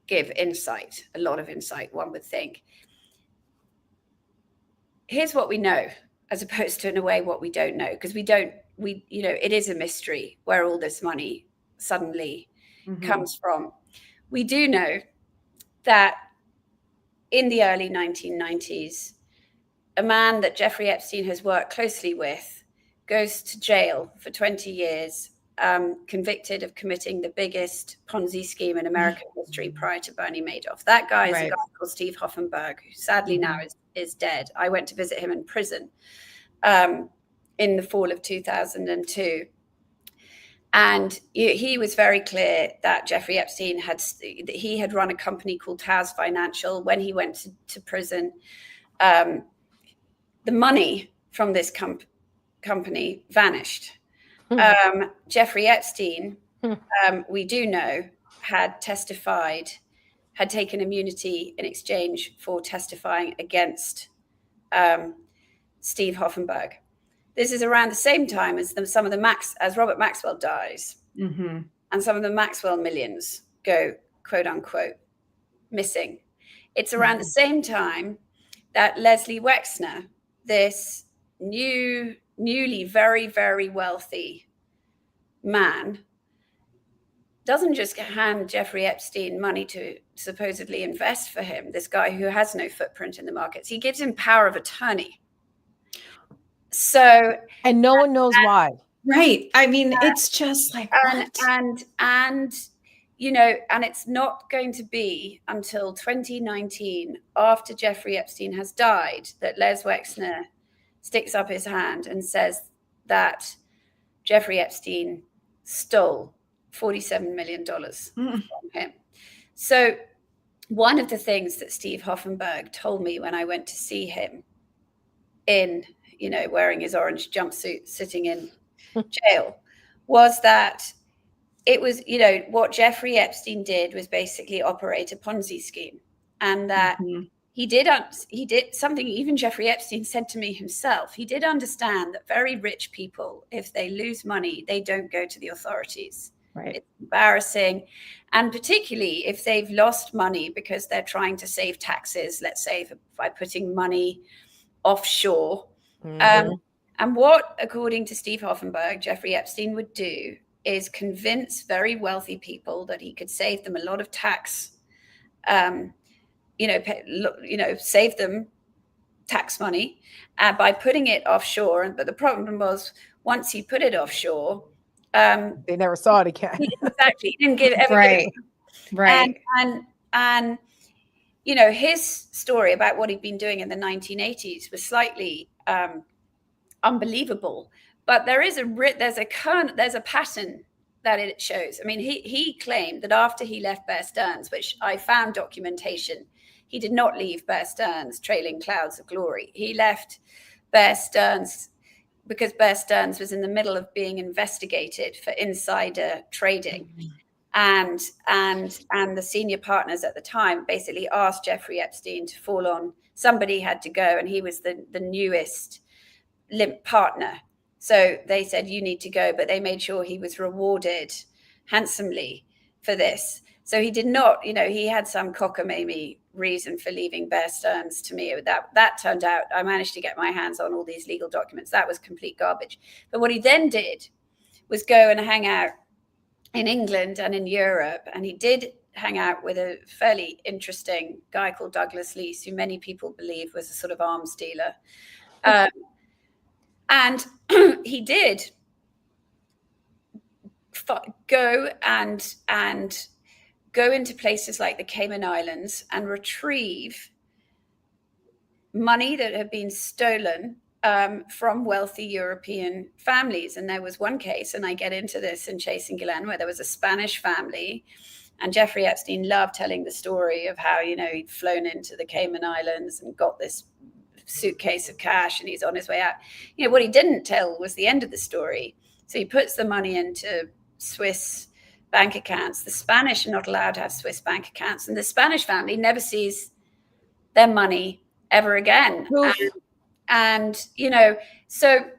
B: give insight, a lot of insight, one would think. Here's what we know, as opposed to, in a way, what we don't know, because it is a mystery where all this money suddenly comes from. We do know that in the early 1990s, a man that Jeffrey Epstein has worked closely with goes to jail for 20 years, convicted of committing the biggest Ponzi scheme in American history prior to Bernie Madoff. That guy is a guy called Steve Hoffenberg, who sadly now is dead. I went to visit him in prison in the fall of 2002. And he was very clear that Jeffrey Epstein had run a company called Taz Financial. When he went to prison, the money from this company vanished. Jeffrey Epstein, we do know, had taken immunity in exchange for testifying against Steve Hoffenberg. This is around the same time as Robert Maxwell dies, and some of the Maxwell millions go, quote unquote, missing. It's around the same time that Leslie Wexner, this newly very, very wealthy man, doesn't just hand Jeffrey Epstein money to supposedly invest for him, this guy who has no footprint in the markets. He gives him power of attorney. So,
A: and no one knows why.
C: Right. I mean, it's just like,
B: and you know, and it's not going to be until 2019, after Jeffrey Epstein has died, that Les Wexner sticks up his hand and says that Jeffrey Epstein stole $47 million from him. So one of the things that Steve Hoffenberg told me when I went to see him in, you know, wearing his orange jumpsuit, sitting in jail, was that it was, you know, what Jeffrey Epstein did was basically operate a Ponzi scheme, and that he did something even Jeffrey Epstein said to me himself. He did understand that very rich people, if they lose money, they don't go to the authorities.
C: Right.
B: It's embarrassing. And particularly if they've lost money because they're trying to save taxes, let's say by putting money offshore. And what, according to Steve Hoffenberg, Jeffrey Epstein would do is convince very wealthy people that he could save them a lot of tax, save them tax money by putting it offshore. But the problem was, once he put it offshore,
A: they never saw it again.
B: Exactly. He didn't give everything.
C: Right.
B: And you know, his story about what he'd been doing in the 1980s was slightly unbelievable. But there's a pattern that it shows. I mean, he claimed that after he left Bear Stearns, which I found documentation, he did not leave Bear Stearns trailing clouds of glory. He left Bear Stearns because Bear Stearns was in the middle of being investigated for insider trading. And the senior partners at the time basically asked Jeffrey Epstein to fall on. Somebody had to go, and he was the newest limp partner. So they said, you need to go, but they made sure he was rewarded handsomely for this. So he did not, you know, he had some cockamamie reason for leaving Bear Stearns. To me, that turned out, I managed to get my hands on all these legal documents. That was complete garbage. But what he then did was go and hang out in England and in Europe. And he did hang out with a fairly interesting guy called Douglas Leese, who many people believe was a sort of arms dealer. And he did go and go into places like the Cayman Islands and retrieve money that had been stolen from wealthy European families. And there was one case, and I get into this in Chasing Ghislaine, where there was a Spanish family, and Jeffrey Epstein loved telling the story of how, you know, he'd flown into the Cayman Islands and got this suitcase of cash and he's on his way out. You know, what he didn't tell was the end of the story. So he puts the money into Swiss bank accounts. The Spanish are not allowed to have Swiss bank accounts, and the Spanish family never sees their money ever again. And you know, so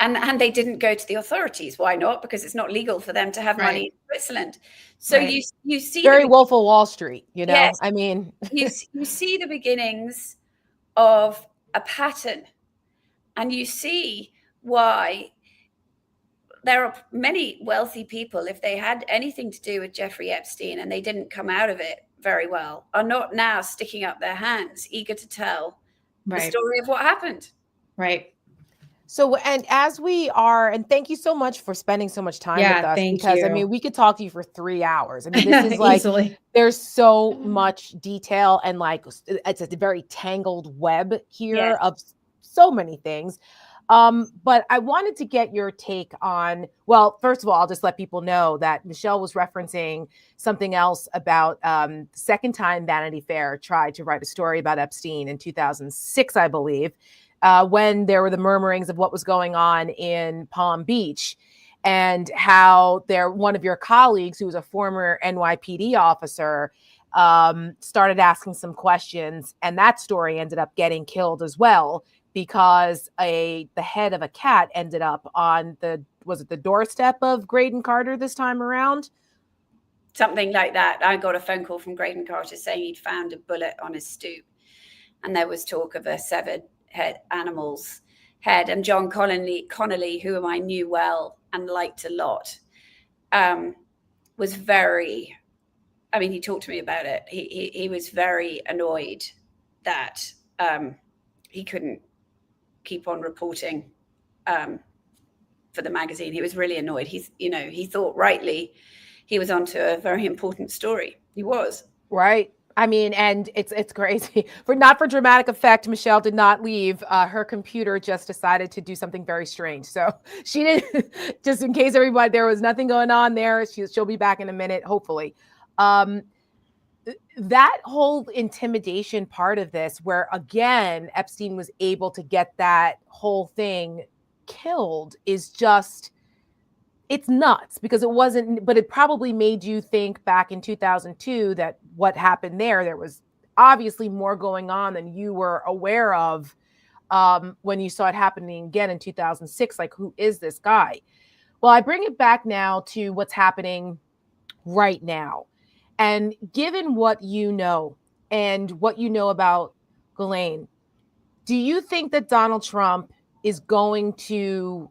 B: and they didn't go to the authorities. Why not? Because it's not legal for them to have money in Switzerland. So you see
A: very Wolf of Wall Street, you know. Yes. I mean,
B: you see the beginnings of a pattern, and you see why there are many wealthy people, if they had anything to do with Jeffrey Epstein and they didn't come out of it very well, are not now sticking up their hands, eager to tell the story of what happened.
C: Right.
A: So, and as we are, and thank you so much for spending so much time with us, because I mean, we could talk to you for 3 hours. I mean, this is like,
C: easily.
A: There's so much detail, and like, it's a very tangled web here of so many things. But I wanted to get your take on, well, first of all, I'll just let people know that Michelle was referencing something else about the second time Vanity Fair tried to write a story about Epstein in 2006, I believe, when there were the murmurings of what was going on in Palm Beach, and how one of your colleagues, who was a former NYPD officer, started asking some questions, and that story ended up getting killed as well, because the head of a cat ended up on the doorstep of Graydon Carter this time around?
B: something like that. I got a phone call from Graydon Carter saying he'd found a bullet on his stoop, and there was talk of a severed animal's head. And John Connolly, whom I knew well and liked a lot, was very, I mean, he talked to me about it. He was very annoyed that he couldn't keep on reporting for the magazine. He was really annoyed. He thought rightly he was onto a very important story. He was.
A: Right. I mean, and it's crazy. Not for dramatic effect, Michelle did not leave. Her computer just decided to do something very strange. So she didn't, just in case everybody, there was nothing going on there. She'll be back in a minute, hopefully. That whole intimidation part of this, where again, Epstein was able to get that whole thing killed, is just, it's nuts, because it wasn't, but it probably made you think back in 2002 that what happened there was obviously more going on than you were aware of when you saw it happening again in 2006. Like, who is this guy? Well, I bring it back now to what's happening right now. And given what you know and what you know about Ghislaine, do you think that Donald Trump is going to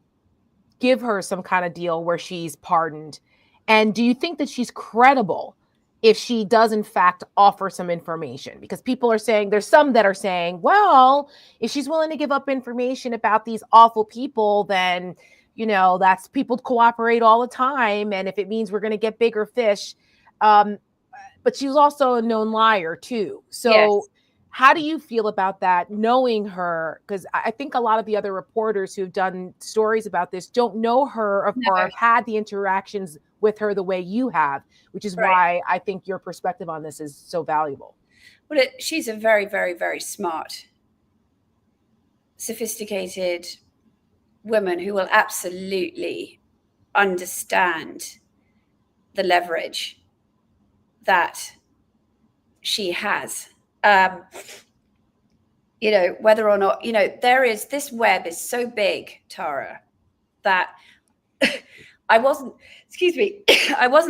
A: give her some kind of deal where she's pardoned? And do you think that she's credible if she does in fact offer some information? Because people are saying, there's some that are saying, well, if she's willing to give up information about these awful people, then, that's, people cooperate all the time. And if it means we're going to get bigger fish, but she was also a known liar too. So yes. How do you feel about that, knowing her? Because I think a lot of the other reporters who've done stories about this don't know her or have had the interactions with her the way you have, which is why I think your perspective on this is so valuable.
B: Well, she's a very, very, very smart, sophisticated woman who will absolutely understand the leverage that she has. Whether or not, this web is so big, Tara, that I wasn't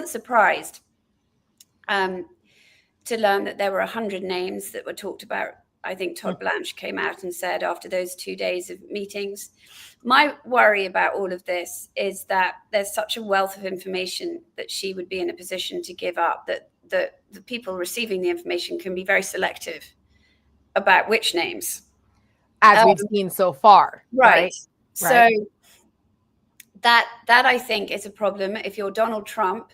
B: surprised to learn that there were 100 names that were talked about. I think Todd Blanche came out and said after those 2 days of meetings. My worry about all of this is that there's such a wealth of information that she would be in a position to give up, that the people receiving the information can be very selective about which names.
A: As we've seen so far.
B: Right. So that I think is a problem. If you're Donald Trump,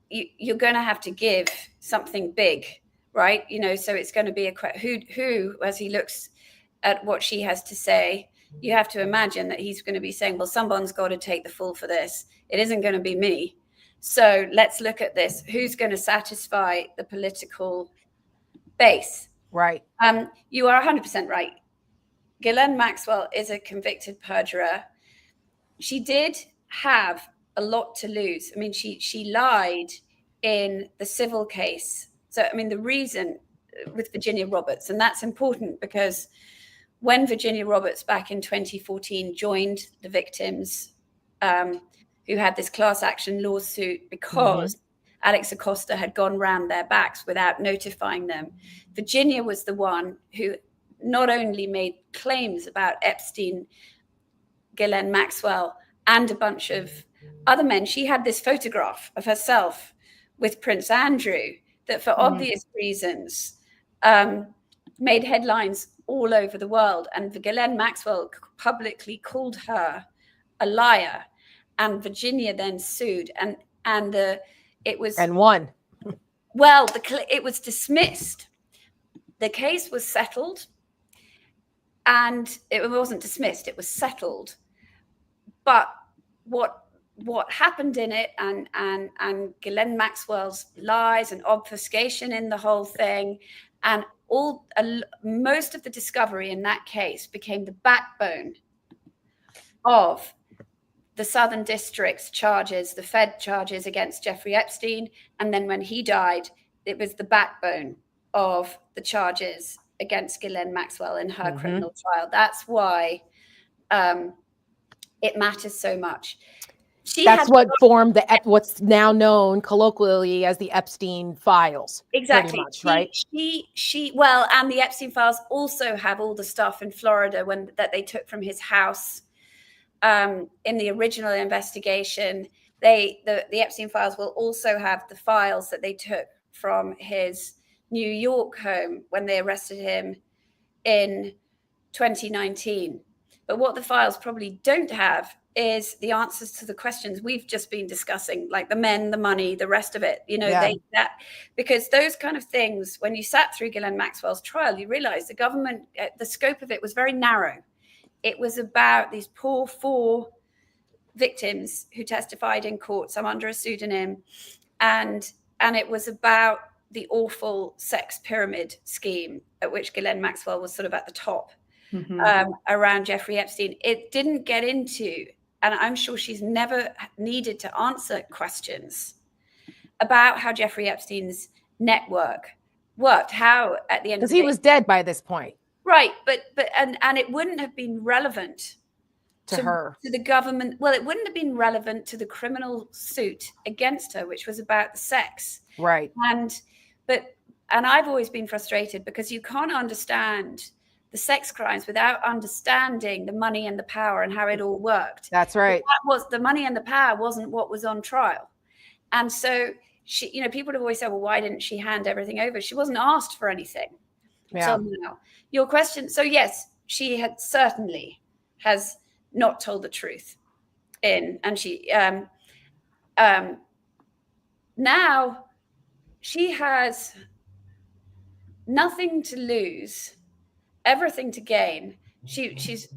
B: you're going to have to give something big, right? So it's going to be who, as he looks at what she has to say, you have to imagine that he's going to be saying, well, someone's got to take the fall for this. It isn't going to be me. So let's look at this. Who's going to satisfy the political base?
A: Right.
B: You are 100% right. Ghislaine Maxwell is a convicted perjurer. She did have a lot to lose. I mean, she lied in the civil case. So, I mean, the reason with Virginia Roberts, and that's important because when Virginia Roberts back in 2014 joined the victims who had this class action lawsuit because Alex Acosta had gone round their backs without notifying them, Virginia was the one who not only made claims about Epstein, Ghislaine Maxwell, and a bunch of other men. She had this photograph of herself with Prince Andrew that, for obvious reasons, made headlines all over the world. And Ghislaine Maxwell publicly called her a liar, and Virginia then sued, and it was
A: won.
B: Well, it was dismissed. The case was settled, and it wasn't dismissed; it was settled. But what happened in it, and Ghislaine Maxwell's lies and obfuscation in the whole thing, and most of the discovery in that case became the backbone of the Southern District's charges, the Fed charges against Jeffrey Epstein. And then when he died, it was the backbone of the charges against Ghislaine Maxwell in her criminal trial. That's why it matters so much.
A: That's what formed what's now known colloquially as the Epstein files.
B: Exactly.
A: Much, right?
B: Well, and the Epstein files also have all the stuff in Florida that they took from his house in the original investigation. The Epstein files will also have the files that they took from his New York home when they arrested him in 2019. But what the files probably don't have is the answers to the questions we've just been discussing, like the men, the money, the rest of it. Because those kind of things, when you sat through Ghislaine Maxwell's trial, you realize the government, the scope of it was very narrow. It was about these poor 4 victims who testified in court, some under a pseudonym, and it was about the awful sex pyramid scheme at which Ghislaine Maxwell was sort of at the top. Around Jeffrey Epstein. It didn't get into, and I'm sure she's never needed to answer questions about how Jeffrey Epstein's network worked, how at the end of the day,
A: because he was dead by this point.
B: Right, but it wouldn't have been relevant
A: to her,
B: to the government. Well, it wouldn't have been relevant to the criminal suit against her, which was about the sex.
A: Right.
B: And I've always been frustrated because you can't understand the sex crimes without understanding the money and the power and how it all worked.
A: That's right.
B: That was the money and the power wasn't what was on trial. And so she, people have always said, well, why didn't she hand everything over? She wasn't asked for anything.
A: Yeah.
B: So now your question. So yes, she certainly has not told the truth and she, now she has nothing to lose, everything to gain. She's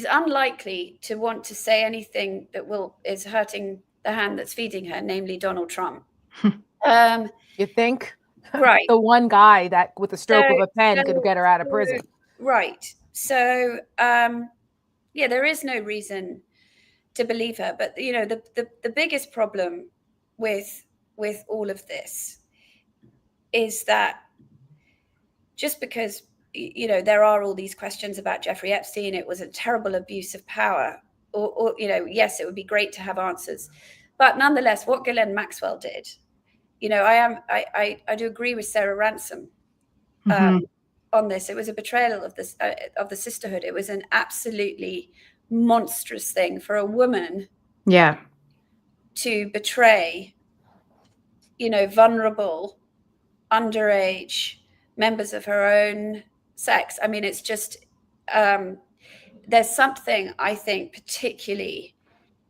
B: unlikely to want to say anything that is hurting the hand that's feeding her, namely Donald Trump.
A: You think?
B: Right.
A: The one guy that with a stroke of a pen could get her out of prison.
B: Right. So, there is no reason to believe her. But, the biggest problem with all of this is that just because, there are all these questions about Jeffrey Epstein, it was a terrible abuse of power, or yes, it would be great to have answers. But nonetheless, what Ghislaine Maxwell did, I do agree with Sarah Ransom on this. It was a betrayal of this of the sisterhood. It was an absolutely monstrous thing for a woman, to betray, vulnerable, underage members of her own sex. I mean, it's just there's something I think particularly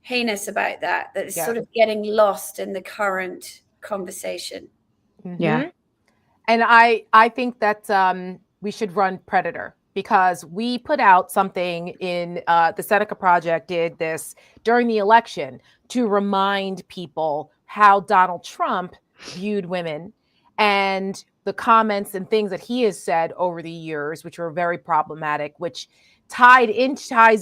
B: heinous about that is sort of getting lost in the current conversation.
A: And I think that we should run Predator, because we put out something in the Seneca Project did this during the election to remind people how Donald Trump viewed women and the comments and things that he has said over the years, which were very problematic, which ties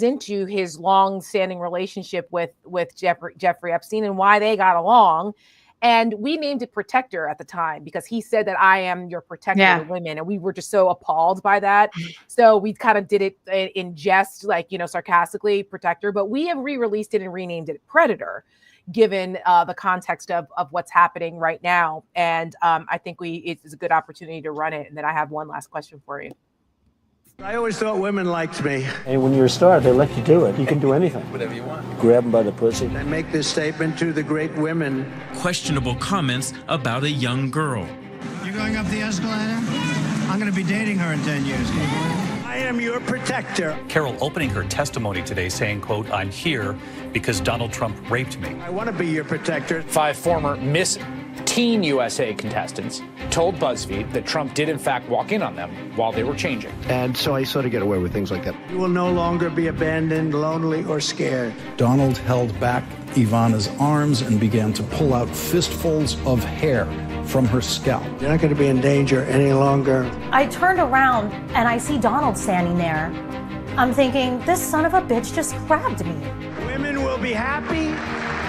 A: into his long-standing relationship with Jeffrey Epstein and why they got along. And we named it Protector at the time because he said that I am your protector of women. And we were just so appalled by that. So we kind of did it in jest, sarcastically, Protector. But we have re-released it and renamed it Predator, given the context of what's happening right now. And I think it's a good opportunity to run it. And then I have one last question for you.
E: I always thought women liked me.
F: And when you're a star, they let you do it. You can do anything.
E: Whatever you want.
F: Grab them by the pussy.
E: I make this statement to the great women.
G: Questionable comments about a young girl.
H: You going up the escalator? I'm going to be dating her in 10 years. Can you believe it?
E: I am your protector.
I: Carol opening her testimony today saying, quote, "I'm here because Donald Trump raped me."
E: I want to be your protector.
J: 5 former Miss Teen USA contestants told BuzzFeed that Trump did in fact walk in on them while they were changing.
F: And so I sort of get away with things like that.
E: You will no longer be abandoned, lonely, or scared.
K: Donald held back Ivana's arms and began to pull out fistfuls of hair from her scalp.
E: You're not going to be in danger any longer.
L: I turned around and I see Donald standing there. I'm thinking, this son of a bitch just grabbed me.
E: Women will be happy,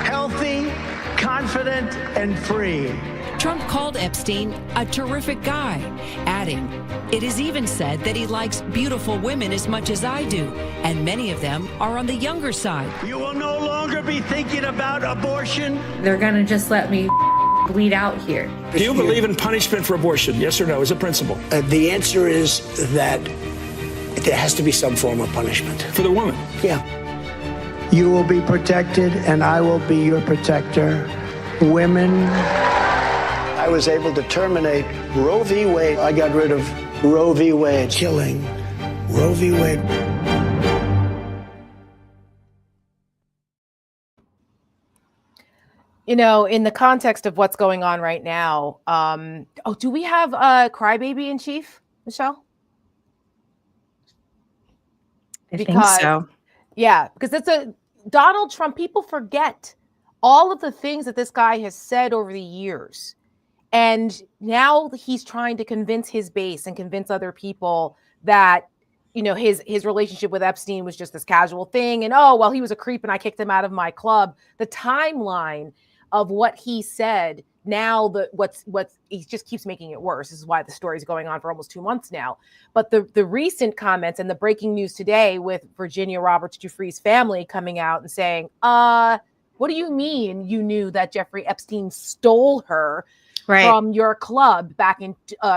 E: healthy, confident, and free.
M: Trump called Epstein a terrific guy, adding, "It is even said that he likes beautiful women as much as I do, and many of them are on the younger side."
E: You will no longer be thinking about abortion.
N: They're going to just let me bleed out here.
O: Do you believe in punishment for abortion? Yes or no, as a principle?
E: The answer is that there has to be some form of punishment.
O: For the woman?
E: Yeah. You will be protected, and I will be your protector. Women. I was able to terminate Roe v. Wade. I got rid of Roe v. Wade. Killing Roe v. Wade.
A: You know, in the context of what's going on right now, do we have a crybaby in chief, Michelle?
C: I think so.
A: Yeah, because it's Donald Trump. People forget all of the things that this guy has said over the years. And now he's trying to convince his base and convince other people that, you know, his relationship with Epstein was just this casual thing. And, oh, well, he was a creep and I kicked him out of my club. The timeline of what he said now, he just keeps making it worse. This is why the story's going on for almost 2 months now. But the recent comments and the breaking news today with Virginia Roberts Giuffre's family coming out and saying, what do you mean you knew that Jeffrey Epstein stole her from your club back in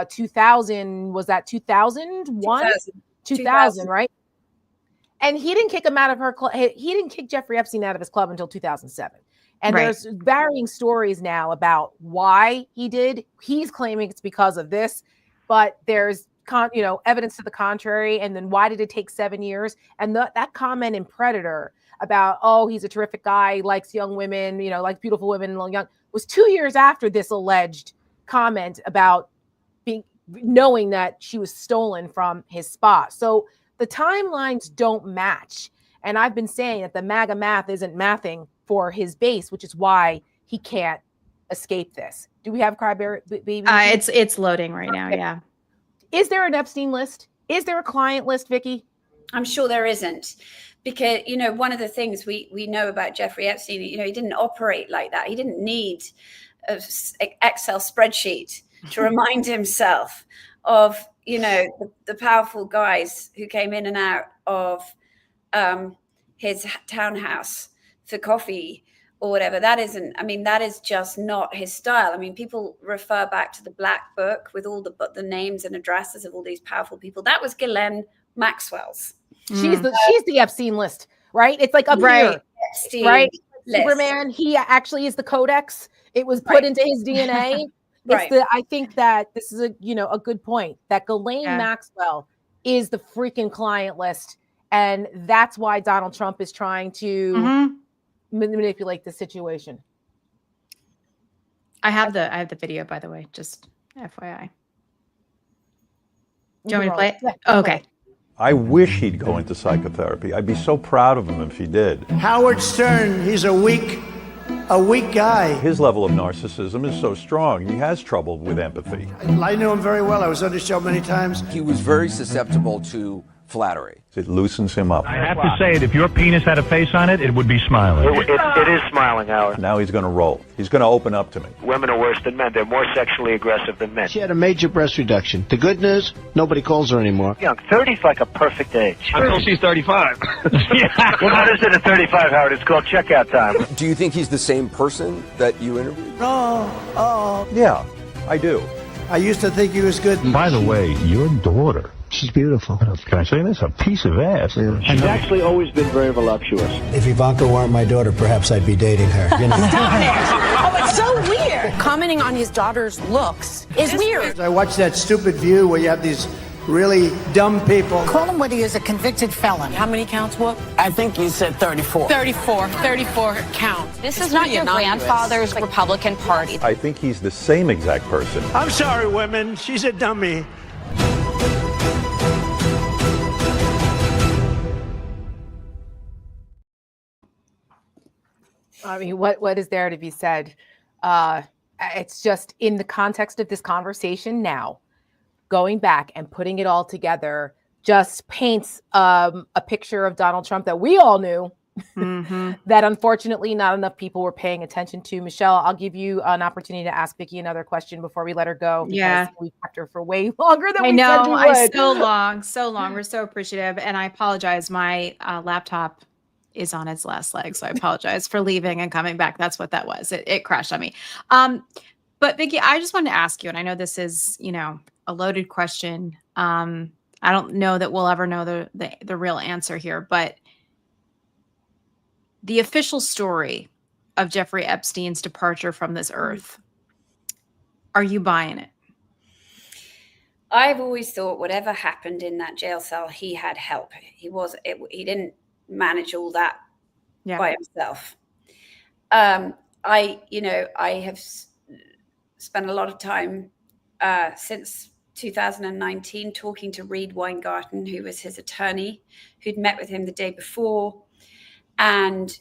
A: 2000? Was that 2001? 2000, right? And he didn't kick him out of her club. He didn't kick Jeffrey Epstein out of his club until 2007. And there's varying stories now about why he did. He's claiming it's because of this, but there's evidence to the contrary. And then why did it take 7 years? And that comment in Predator about, oh, he's a terrific guy, likes young women, likes beautiful women, young, was 2 years after this alleged comment about knowing that she was stolen from his spa. So the timelines don't match. And I've been saying that the MAGA math isn't mathing for his base, which is why he can't escape this. Do we have Crybaby?
C: It's loading right now. Yeah.
A: Is there an Epstein list? Is there a client list, Vicky?
B: I'm sure there isn't, because, one of the things we know about Jeffrey Epstein, he didn't operate like that. He didn't need an Excel spreadsheet to remind himself of, the powerful guys who came in and out of his townhouse for coffee or whatever. That is just not his style. I mean, people refer back to the Black Book with all the names and addresses of all these powerful people. That was Ghislaine Maxwell's.
A: She's the Epstein list, right? It's like up here,
B: Epstein
A: right?
B: List.
A: Superman, he actually is the codex. It was put into his DNA. I think that this is a good point, that Ghislaine Maxwell is the freaking client list. And that's why Donald Trump is trying to manipulate the situation.
C: I have the video, by the way, just FYI. Do you want me to play it?
A: Yeah,
C: okay.
P: I wish he'd go into psychotherapy. I'd be so proud of him if he did.
E: Howard Stern, he's a weak guy.
P: His level of narcissism is so strong, he has trouble with empathy.
E: I knew him very well. I was on the show many times.
Q: He was very susceptible to flattery.
P: It loosens him up.
R: I have to say it, if your penis had a face on it, it would be smiling.
S: It is smiling, Howard.
P: Now he's going to roll. He's going to open up to me.
S: Women are worse than men. They're more sexually aggressive than men.
F: She had a major breast reduction. The good news, nobody calls her anymore.
S: Young, 30's like a perfect age.
R: Until she's 35.
S: Yeah. Well, what is it at 35, Howard? It's called checkout time.
Q: Do you think he's the same person that you interviewed?
P: Yeah, I do.
E: I used to think he was good.
R: By the way, your daughter, she's beautiful. Can I say this? A piece of ass.
F: Yeah.
S: She's actually always been very voluptuous.
E: If Ivanka weren't my daughter, perhaps I'd be dating her.
T: Stop it! Oh, it's so weird. Commenting on his daughter's looks is weird.
E: I watched that stupid View where you have these really dumb people.
T: Call him what he is, a convicted felon. How many counts, Whoop?
F: I think you said 34.
T: 34 counts.
U: This is not your grandfather's Republican Party.
P: I think he's the same exact person.
E: I'm sorry, women. She's a dummy.
A: I mean, what is there to be said? It's just in the context of this conversation now, going back and putting it all together just paints a picture of Donald Trump that we all knew that unfortunately not enough people were paying attention to. Michelle, I'll give you an opportunity to ask Vicky another question before we let her go, because we kept her for way longer than we said we would.
C: So long. We're so appreciative. And I apologize. My laptop is on its last leg. So I apologize for leaving and coming back. That's what that was. It crashed on me. But Vicky, I just wanted to ask you, and I know this is, a loaded question. I don't know that we'll ever know the real answer here, but the official story of Jeffrey Epstein's departure from this earth, are you buying it?
B: I've always thought whatever happened in that jail cell, he had help. He didn't manage all that by himself. I have spent a lot of time since 2019 talking to Reed Weingarten, who was his attorney, who'd met with him the day before, and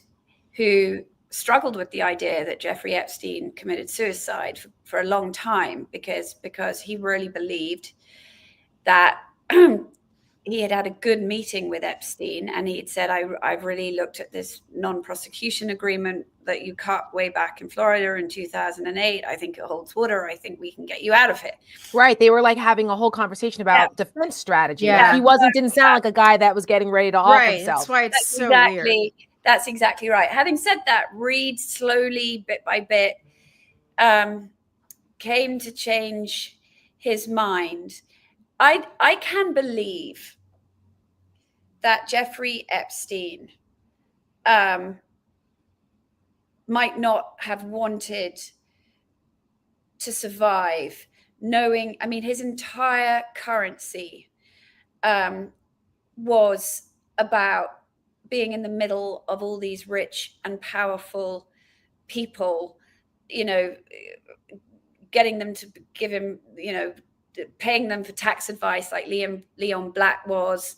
B: who struggled with the idea that Jeffrey Epstein committed suicide for a long time because he really believed that he had a good meeting with Epstein, and he had said, I've really looked at this non-prosecution agreement that you cut way back in Florida in 2008. I think it holds water. I think we can get you out of it.
A: Right. They were like having a whole conversation about defense strategy.
B: Yeah.
A: Like didn't sound like a guy that was getting ready to off himself.
C: That's why it's so weird.
B: That's exactly right. Having said that, Reed slowly, bit by bit, came to change his mind. I can believe that Jeffrey Epstein might not have wanted to survive, knowing, his entire currency was about being in the middle of all these rich and powerful people, getting them to give him, paying them for tax advice like Leon Black was.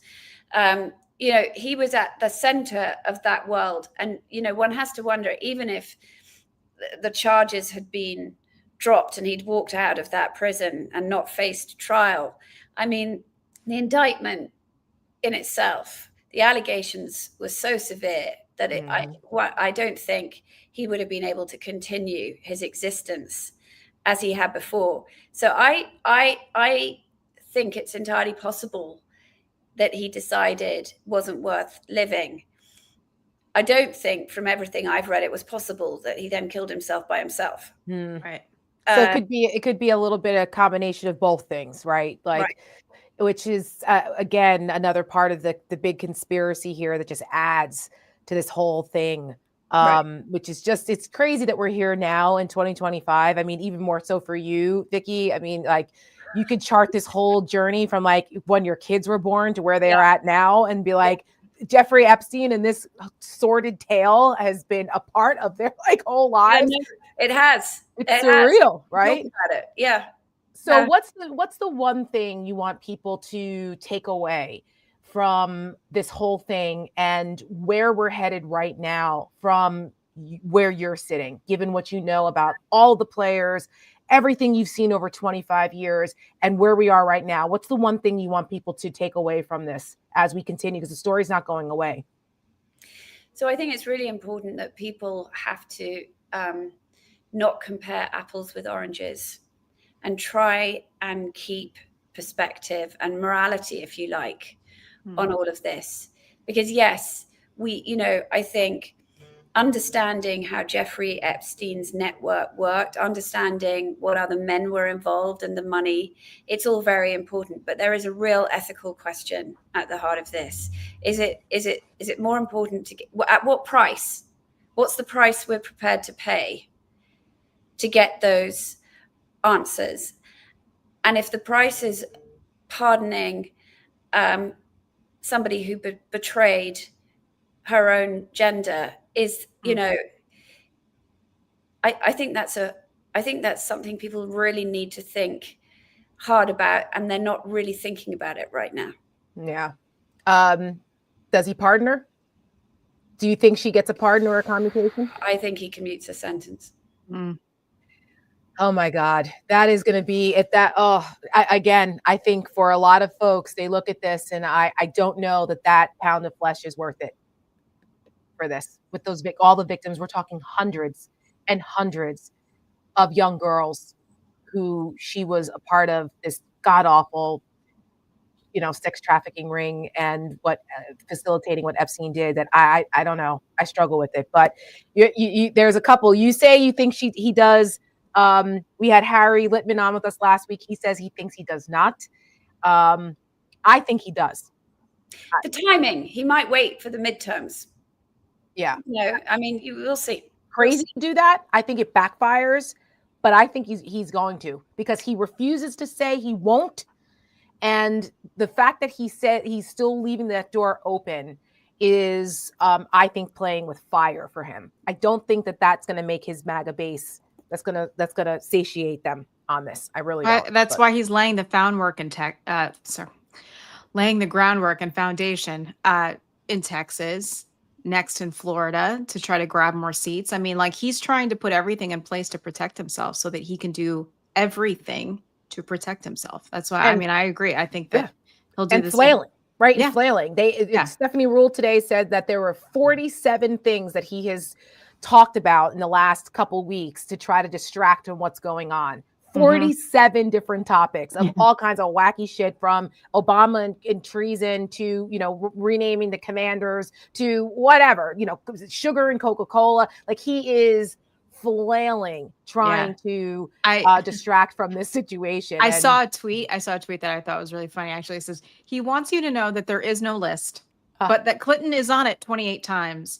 B: He was at the center of that world. And, one has to wonder, even if the charges had been dropped and he'd walked out of that prison and not faced trial, the indictment in itself, the allegations were so severe that I don't think he would have been able to continue his existence as he had before. So I think it's entirely possible that he decided wasn't worth living. I don't think, from everything I've read, it was possible that he then killed himself by himself.
C: Right.
A: So it could be a little bit of a combination of both things, right? Which is again another part of the big conspiracy here that just adds to this whole thing. Which is just, it's crazy that we're here now in 2025. Even more so for you, Vicky. You could chart this whole journey from when your kids were born to where they are at now and be like, Jeffrey Epstein and this sordid tale has been a part of their whole lives.
B: It has.
A: It's surreal, right?
B: Talk about it. Yeah.
A: So what's the one thing you want people to take away from this whole thing and where we're headed right now from where you're sitting, given what you know about all the players, everything you've seen over 25 years and where we are right now? What's the one thing you want people to take away from this as we continue? Because the story's not going away.
B: So I think it's really important that people have to not compare apples with oranges and try and keep perspective and morality, if you like, on all of this. Because yes, I think understanding how Jeffrey Epstein's network worked, understanding what other men were involved and the money, it's all very important. But there is a real ethical question at the heart of this. Is it more important to get, at what price? What's the price we're prepared to pay to get those answers? And if the price is pardoning somebody who betrayed her own gender, is, I think that's something people really need to think hard about, and they're not really thinking about it right now.
A: Yeah. Does he pardon her? Do you think she gets a pardon or a commutation?
B: I think he commutes a sentence.
A: Oh my God, that is going to be I think for a lot of folks, they look at this and I don't know that pound of flesh is worth it for this with all the victims. We're talking hundreds and hundreds of young girls who she was a part of this god awful, sex trafficking ring and facilitating what Epstein did. That I don't know. I struggle with it. But there's a couple. You say you think he does. We had Harry Littman on with us last week. He says he thinks he does not. I think he does.
B: The timing. He might wait for the midterms.
A: Yeah.
B: I mean, we'll see.
A: Crazy to do that. I think it backfires, but I think he's going to, because he refuses to say he won't. And the fact that he said he's still leaving that door open is, I think, playing with fire for him. I don't think that that's going to make his MAGA base. That's gonna satiate them on this. I really don't.
C: That's why he's laying the laying the groundwork and foundation in Texas, next in Florida, to try to grab more seats. I mean, like, he's trying to put everything in place to protect himself so that he can do everything to protect himself. That's why, I agree. I think that he'll do this.
A: Flailing, right? Yeah. And flailing. Stephanie Rule today said that there were 47 things that he has talked about in the last couple weeks to try to distract him what's going on. 47 different topics of all kinds of wacky shit, from Obama and treason to, renaming the commanders to whatever, sugar and Coca-Cola. Like, he is flailing, trying to distract from this situation.
C: I saw a tweet that I thought was really funny. Actually, it says, he wants you to know that there is no list, but that Clinton is on it 28 times.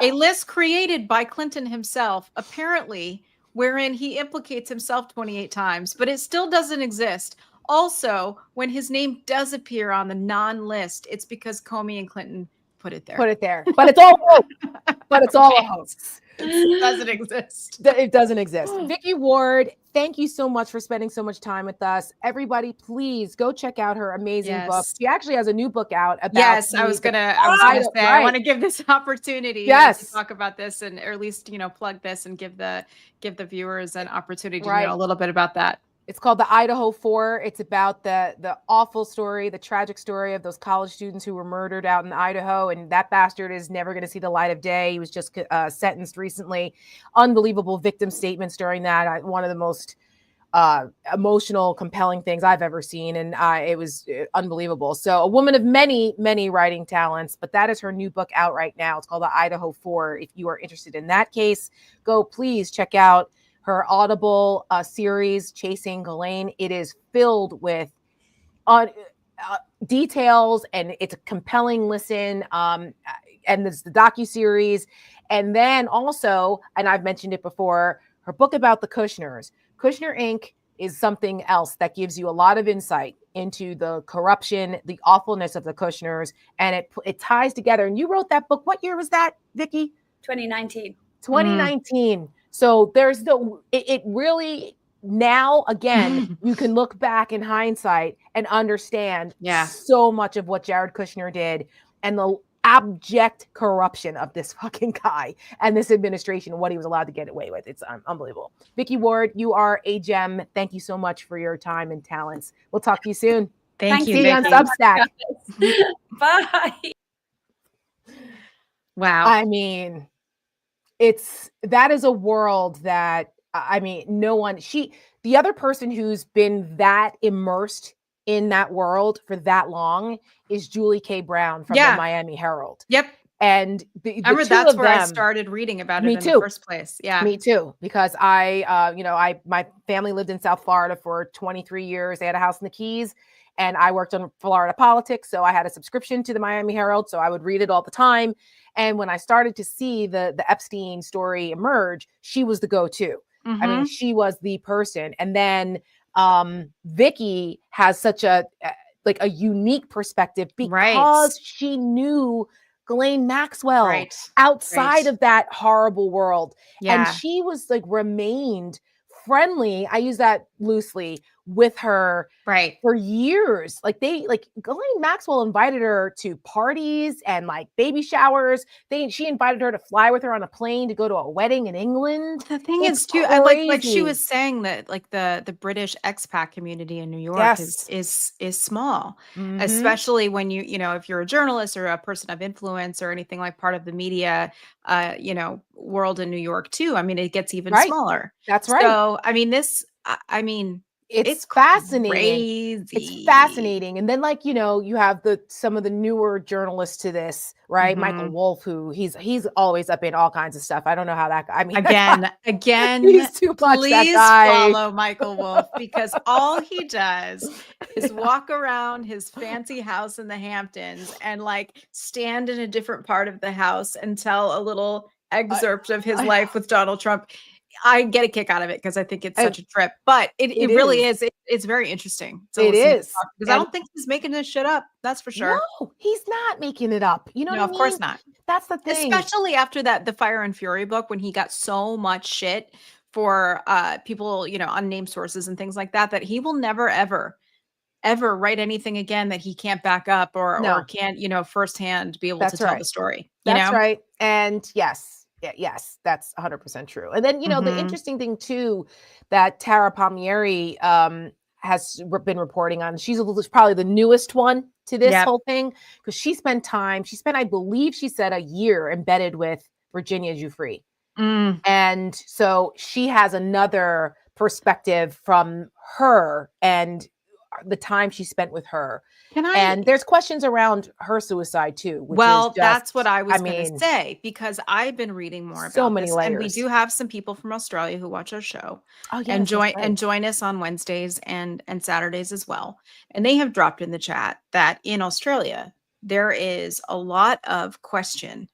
C: A list created by Clinton himself, apparently, wherein he implicates himself 28 times, but it still doesn't exist. Also, when his name does appear on the non-list, it's because Comey and Clinton put it there.
A: But it's all hoax. But it's all a hoax.
C: It doesn't exist.
A: It doesn't exist. Vicky Ward, thank you so much for spending so much time with us. Everybody, please go check out her amazing book. She actually has a new book out about.
C: Yes, I was gonna say, I want to give this opportunity to talk about this, or at least plug this and give the viewers an opportunity to know a little bit about that.
A: It's called the Idaho Four. It's about the awful story, the tragic story of those college students who were murdered out in Idaho. And that bastard is never going to see the light of day. He was just sentenced recently. Unbelievable victim statements during that. One of the most emotional, compelling things I've ever seen. And it was unbelievable. So, a woman of many, many writing talents, but that is her new book out right now. It's called the Idaho Four. If you are interested in that case, go please check out her Audible series, Chasing Ghislaine. It is filled with details, and it's a compelling listen. And there's the docuseries. And then also, and I've mentioned it before, her book about the Kushners. Kushner Inc. is something else that gives you a lot of insight into the corruption, the awfulness of the Kushners, and it ties together. And you wrote that book. What year was that, Vicky?
B: 2019.
A: 2019. So there's it really, now again, you can look back in hindsight and understand so much of what Jared Kushner did and the abject corruption of this fucking guy and this administration and what he was allowed to get away with. It's unbelievable. Vicky Ward, you are a gem. Thank you so much for your time and talents. We'll talk to you soon.
C: Thank you.
A: See you on Substack.
B: Bye.
C: Wow.
A: I mean, that is a world that, the other person who's been that immersed in that world for that long is Julie K. Brown from the Miami Herald.
C: Yep.
A: And I
C: remember that's where I started reading about it in the first place. Yeah.
A: Me too. Because my family lived in South Florida for 23 years. They had a house in the Keys, and I worked on Florida politics. So I had a subscription to the Miami Herald. So I would read it all the time. And when I started to see the Epstein story emerge, she was the go-to. I mean, she was the person. And then Vicky has such a unique perspective because she knew Ghislaine Maxwell outside of that horrible world. And she was remained friendly, I use that loosely, with her
C: right
A: for years. Like Ghislaine Maxwell invited her to parties and like baby showers. She invited her to fly with her on a plane to go to a wedding in England.
C: The thing
A: It's
C: is too, I like she
A: crazy.
C: was saying that like the British expat community in New York
A: Yes.
C: is small,
A: Mhm.
C: especially when you know, if you're a journalist or a person of influence or anything like part of the media, you know, world in New York too. I mean, it gets even
A: Right.
C: smaller.
A: That's right.
C: So, I mean, I mean,
A: it's fascinating.
C: Crazy.
A: It's fascinating. And then like, you know, you have some of the newer journalists to this, right? Michael Wolff, who he's always up in all kinds of stuff. I don't know how that guy, I mean,
C: again,
A: he's too much, that
C: please
A: guy.
C: follow Michael Wolff, because all he does is walk around his fancy house in the Hamptons and like stand in a different part of the house and tell a little excerpt of his life with Donald Trump. I get a kick out of it because I think it's such a trip, but it really is. It's very interesting.
A: It is.
C: Because I don't think he's making this shit up. That's for sure.
A: No, he's not making it up. You know what I mean?
C: Of course not.
A: That's the thing.
C: Especially after the Fire and Fury book, when he got so much shit for people, you know, unnamed sources and things like that, that he will never, ever write anything again that he can't back up or can't, you know, firsthand be able to tell the story.
A: That's right. And yes, that's 100% true. And then, you know, the interesting thing too, that Tara Palmieri has been reporting on, she's probably the newest one to this whole thing, because she spent, I believe she said a year embedded with Virginia Giuffre. And so she has another perspective from her and the time she spent with her. And there's questions around her suicide too.
C: That's what I was going to say, because I've been reading more about
A: many
C: this,
A: layers.
C: and we do have some people from Australia who watch our show and join us on Wednesdays and Saturdays as well. And they have dropped in the chat that in Australia there is a lot of question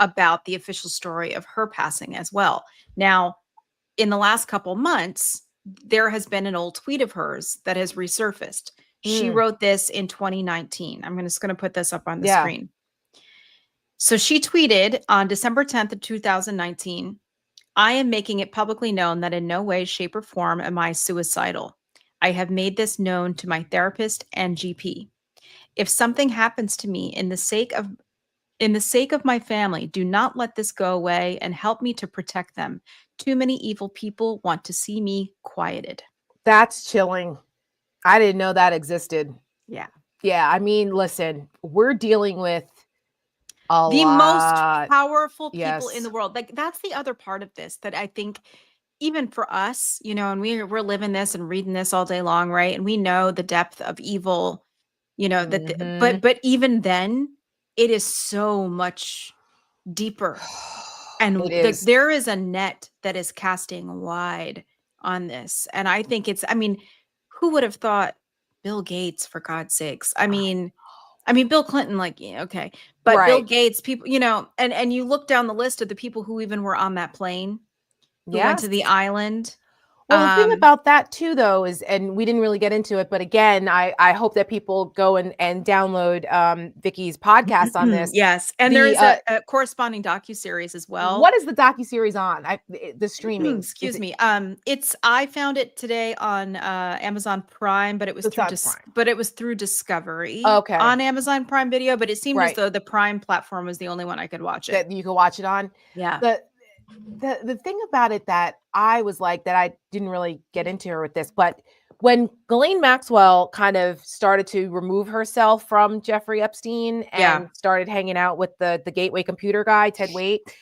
C: about the official story of her passing as well. Now, in the last couple months, there has been an old tweet of hers that has resurfaced. She wrote this in 2019. I'm just going to put this up on the screen. So she tweeted on December 10th of 2019, "I am making it publicly known that in no way, shape, or form am I suicidal. I have made this known to my therapist and GP. If something happens to me in the sake of my family, do not let this go away and help me to protect them. Too many evil people want to see me quieted."
A: That's chilling. I didn't know that existed.
C: Yeah.
A: Yeah. I mean, listen, we're dealing with
C: the
A: lot.
C: most powerful people in the world. Like, that's the other part of this that I think, even for us, you know, and we're living this and reading this all day long, right? And we know the depth of evil, you know, that but even then, it is so much deeper. And there is a net that is casting wide on this. And I think I mean, who would have thought Bill Gates, for God's sakes? I mean, Bill Clinton, like, yeah, okay. But Bill Gates, people, you know, and you look down the list of the people who even were on that plane, who went to the island.
A: Well, the thing about that too, though, is, and we didn't really get into it, but again, I hope that people go and download Vicky's podcast on this.
C: Yes, and there's a corresponding docuseries as well.
A: What is the docuseries on? The streaming?
C: Excuse me. I found it today on Amazon Prime, but it was through Discovery.
A: Okay.
C: On Amazon Prime Video, but it seemed as though the Prime platform was the only one I could watch it.
A: That you could watch it on.
C: Yeah.
A: The thing about it that I was like, that I didn't really get into her with this, but when Ghislaine Maxwell kind of started to remove herself from Jeffrey Epstein and started hanging out with the Gateway computer guy, Ted Waite,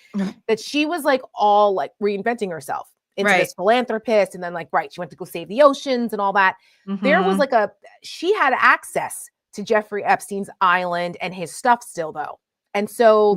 A: that she was like all like reinventing herself into this philanthropist. And then she went to go save the oceans and all that. There was she had access to Jeffrey Epstein's island and his stuff still though. And so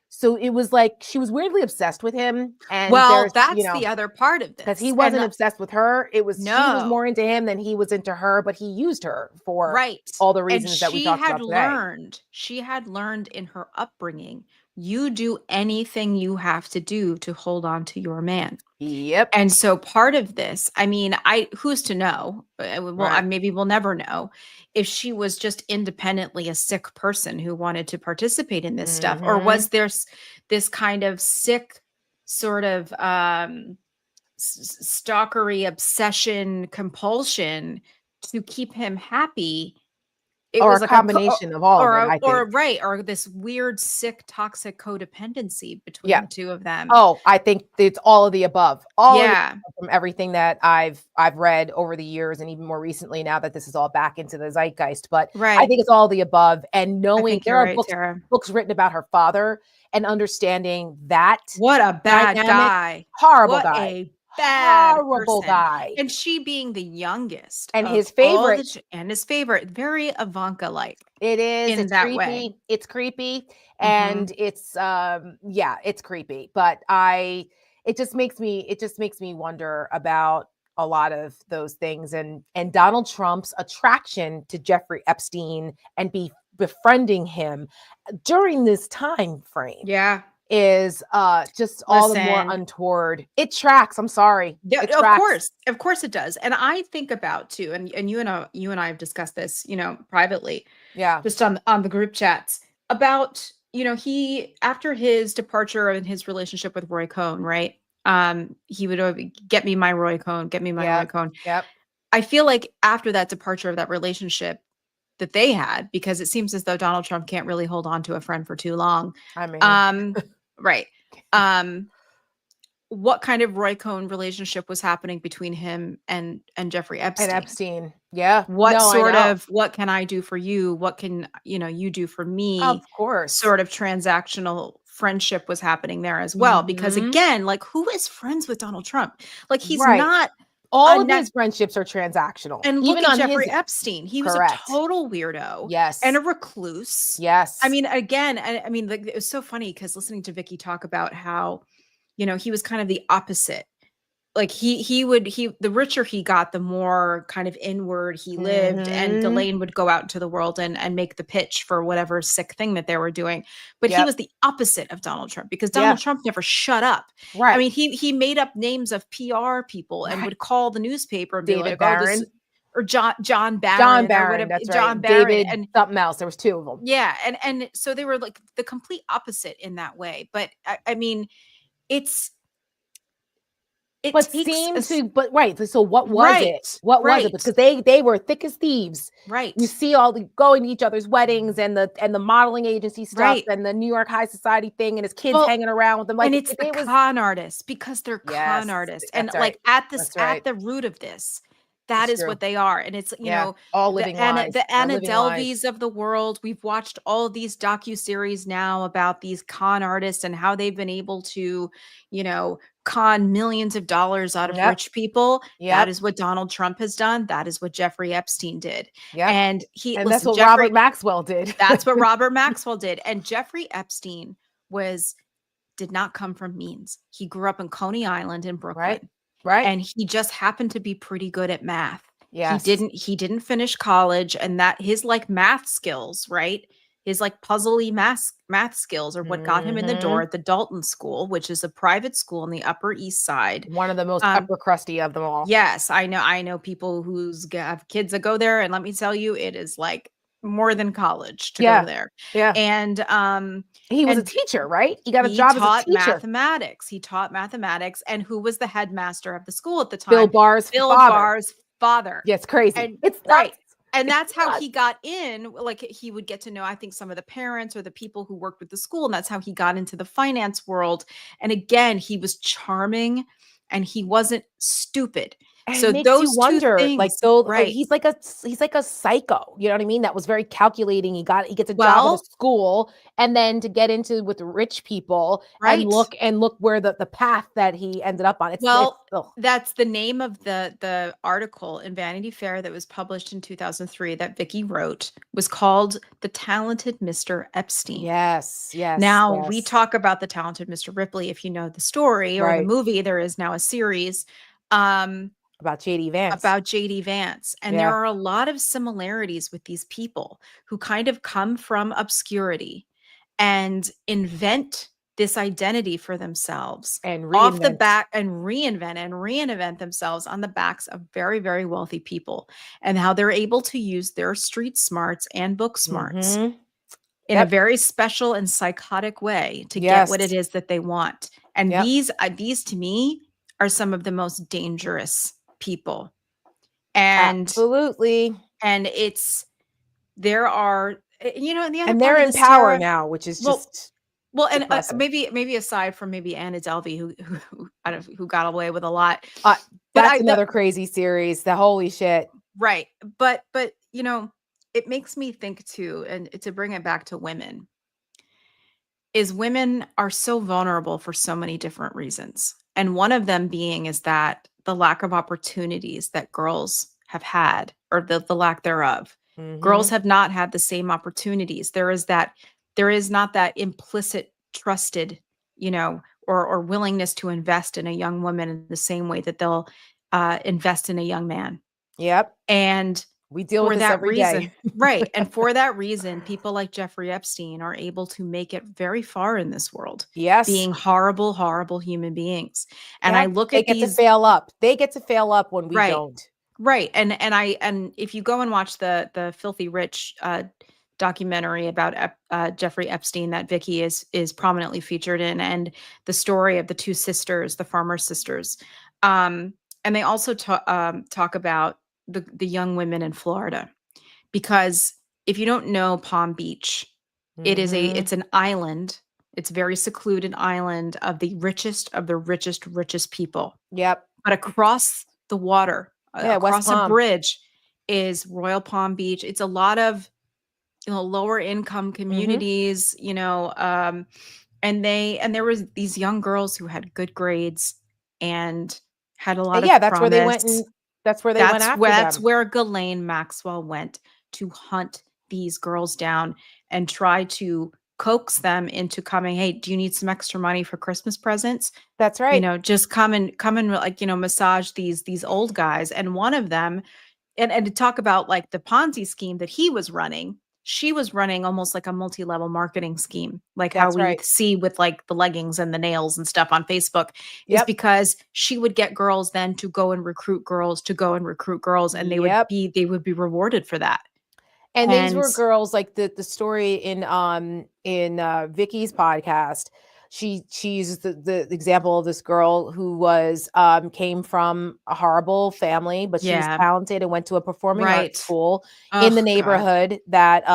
A: so it was like she was weirdly obsessed with him. And
C: that's the other part of this.
A: Because he wasn't obsessed with her. She was more into him than he was into her, but he used her for all the reasons that we talked about today.
C: She had learned in her upbringing, you do anything you have to do to hold on to your man.
A: Yep.
C: And so part of this, I mean, who's to know? Maybe we'll never know if she was just independently a sick person who wanted to participate in this stuff, or was there this kind of sick sort of stalkery, obsession, compulsion to keep him happy. It
A: or
C: was
A: a
C: like
A: combination of all of it, I think.
C: or this weird, sick, toxic codependency between the two of them.
A: Oh, I think it's all of the above. All of the
C: Yeah.
A: above from everything that I've read over the years, and even more recently now that this is all back into the zeitgeist. But I think it's all the above. And knowing there are books written about her father and understanding that.
C: What a bad
A: dynamic,
C: guy.
A: horrible
C: What
A: guy.
C: a bad
A: horrible
C: person.
A: guy.
C: And she being the youngest
A: And
C: of
A: his
C: all
A: favorite.
C: and his favorite, very Ivanka-like.
A: It is.
C: In
A: It's
C: that
A: creepy.
C: way.
A: It's creepy. And it's it's creepy. But it just makes me wonder about a lot of those things, and Donald Trump's attraction to Jeffrey Epstein and befriending him during this time frame.
C: Yeah.
A: Is just all the more untoward. It tracks. I'm sorry.
C: Yeah,
A: It tracks.
C: of course it does. And I think about too, and you and I have discussed this, privately.
A: Yeah.
C: Just on the group chats about, he, after his departure and his relationship with Roy Cohn, right? He would get me my Roy Cohn, get me my Roy Cohn.
A: Yep.
C: I feel like after that departure of that relationship that they had, because it seems as though Donald Trump can't really hold on to a friend for too long.
A: I mean,
C: right. What kind of Roy Cohn relationship was happening between him and Jeffrey Epstein?
A: And Epstein. Yeah.
C: What can I do for you? What can, you do for me?
A: Of course.
C: Sort of transactional friendship was happening there as well. Because again, like, who is friends with Donald Trump? Like, he's not.
A: All of his friendships are transactional.
C: And
A: even
C: look at
A: on
C: Jeffrey Epstein. He was a total weirdo.
A: Yes.
C: And a recluse.
A: Yes.
C: I mean, again, like, it was so funny because listening to Vicky talk about how, he was kind of the opposite. Like the richer he got, the more kind of inward he lived, and Ghislaine would go out into the world and make the pitch for whatever sick thing that they were doing. But he was the opposite of Donald Trump, because Donald Trump never shut up.
A: Right.
C: I mean, he made up names of PR people and would call the newspaper and be
A: David
C: like,
A: Barron.
C: or John Barron.
A: John Barron. That's right.
C: John Barron.
A: David
C: and
A: something else. There was two of them.
C: Yeah. And so they were like the complete opposite in that way. But I mean,
A: So what was it? What was it? Because they were thick as thieves.
C: Right.
A: You see all the going to each other's weddings and the modeling agency stuff and the New York High Society thing, and his kids hanging around with them. Like,
C: and it's the con artists, because they're con artists. And like at the root of this, that is what they are. And it's,
A: all living lies.
C: The Anna Delveys of the world. We've watched all of these docuseries now about these con artists and how they've been able to, con millions of dollars out of rich people. That is what Donald Trump has done. That is what Jeffrey Epstein did. And
A: that's what Robert Maxwell did.
C: That's what Robert Maxwell did. And Jeffrey Epstein did not come from means. He grew up in Coney Island in Brooklyn.
A: Right.
C: And he just happened to be pretty good at math.
A: Yes.
C: He didn't finish college, and that his like math skills, right? His like puzzly math skills are what got him in the door at the Dalton School, which is a private school on the Upper East Side.
A: One of the most upper crusty of them all.
C: Yes, I know people who have kids that go there, and let me tell you, it is like more than college to go there.
A: Yeah.
C: And
A: he was a teacher, right? He got a job as a teacher.
C: Mathematics. He taught mathematics. And who was the headmaster of the school at the time?
A: Bill Barr's
C: father.
A: Yeah, it's crazy.
C: And
A: it's
C: right. And that's how he got in. Like, he would get to know, I think, some of the parents or the people who worked with the school. And that's how he got into the finance world. And again, he was charming and he wasn't stupid.
A: And
C: so
A: it makes
C: those
A: you wonder,
C: things,
A: like, he's like a psycho. You know what I mean? That was very calculating. He gets a job at a school, and then to get into with rich people and look where the path that he ended up on.
C: That's the name of the article in Vanity Fair that was published in 2003 that Vicky wrote, was called "The Talented Mr. Epstein."
A: Yes.
C: Now we talk about the talented Mr. Ripley. If you know the story or the movie, there is now a series.
A: About JD Vance.
C: And there are a lot of similarities with these people who kind of come from obscurity and invent this identity for themselves
A: and
C: off the back and reinvent themselves on the backs of very, very wealthy people, and how they're able to use their street smarts and book smarts in a very special and psychotic way to get what it is that they want. And these to me are some of the most dangerous people. And
A: absolutely.
C: And there are, you know, and the other
A: and
C: part
A: they're
C: of
A: in
C: this,
A: power
C: Tara,
A: now, which is
C: well,
A: just
C: well, and
A: depressing.
C: maybe aside from maybe Anna Delvey, who I don't know, who got away with a lot.
A: That's another crazy series. The holy shit.
C: Right. But you know, it makes me think too, and to bring it back to women, is women are so vulnerable for so many different reasons. And one of them being is that the lack of opportunities that girls have had, or the lack thereof. Girls have not had the same opportunities. There is not that implicit trusted, you know, or willingness to invest in a young woman in the same way that they'll invest in a young man.
A: Yep.
C: And
A: we deal with this every day.
C: Right. And for that reason, people like Jeffrey Epstein are able to make it very far in this world.
A: Yes.
C: Being horrible, horrible human beings. And
A: yeah,
C: I look at these.
A: They get to fail up. They get to fail up when we don't.
C: Right. And if you go and watch the Filthy Rich documentary about Jeffrey Epstein that Vicky is prominently featured in, and the story of the two sisters, the Farmer sisters. And they also talk about the young women in Florida, because if you don't know Palm Beach, it's an island. It's a very secluded island of the richest people.
A: Yep.
C: But across the water, across a bridge, is Royal Palm Beach. It's a lot of, you know, lower income communities, you know, and there was these young girls who had good grades and had a lot of
A: that's where they went, and that's where they went after them.
C: That's where Ghislaine Maxwell went to hunt these girls down and try to coax them into coming. Hey, do you need some extra money for Christmas presents?
A: That's right.
C: You know, just come and like, you know, massage these old guys. And one of them, and to talk about like the Ponzi scheme that he was running, she was running almost like a multi-level marketing scheme, like how we see with like the leggings and the nails and stuff on Facebook, is because she would get girls then to go and recruit girls, and they would be rewarded for that.
A: And these were girls like the story in Vicky's podcast. She uses the example of this girl who was came from a horrible family, but she was talented and went to a performing arts school in the neighborhood that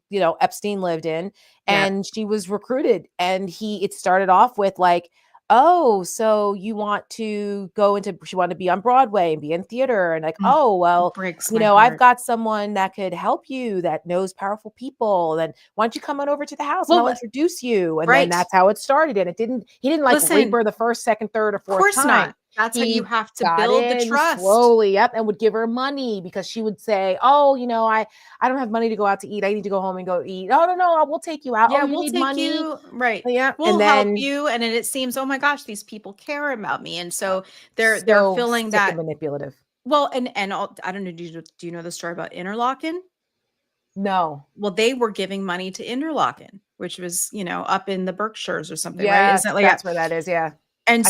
A: you know, Epstein lived in, and she was recruited. And it started off with like, oh, so you want to go into, she wanted to be on Broadway and be in theater, and like, oh, well, you know, I've got someone that could help you that knows powerful people. Then why don't you come on over to the house and I'll introduce you? And then that's how it started. And he didn't like rape her the first, second, third, or fourth time.
C: Of course not. That's how you have to build the trust
A: slowly. And would give her money, because she would say, oh, you know, I don't have money to go out to eat. I need to go home and go eat. Oh, no, we'll take you out.
C: Yeah,
A: oh,
C: we'll take
A: money?
C: You. Right.
A: Yeah.
C: We'll help you. And then it seems, oh my gosh, these people care about me. And so they're feeling that
A: manipulative.
C: Well, and I don't know. Do you know the story about Interlaken?
A: No.
C: Well, they were giving money to Interlaken, which was, you know, up in the Berkshires or something,
A: right?
C: Isn't it like
A: that's where that is. Yeah.
C: And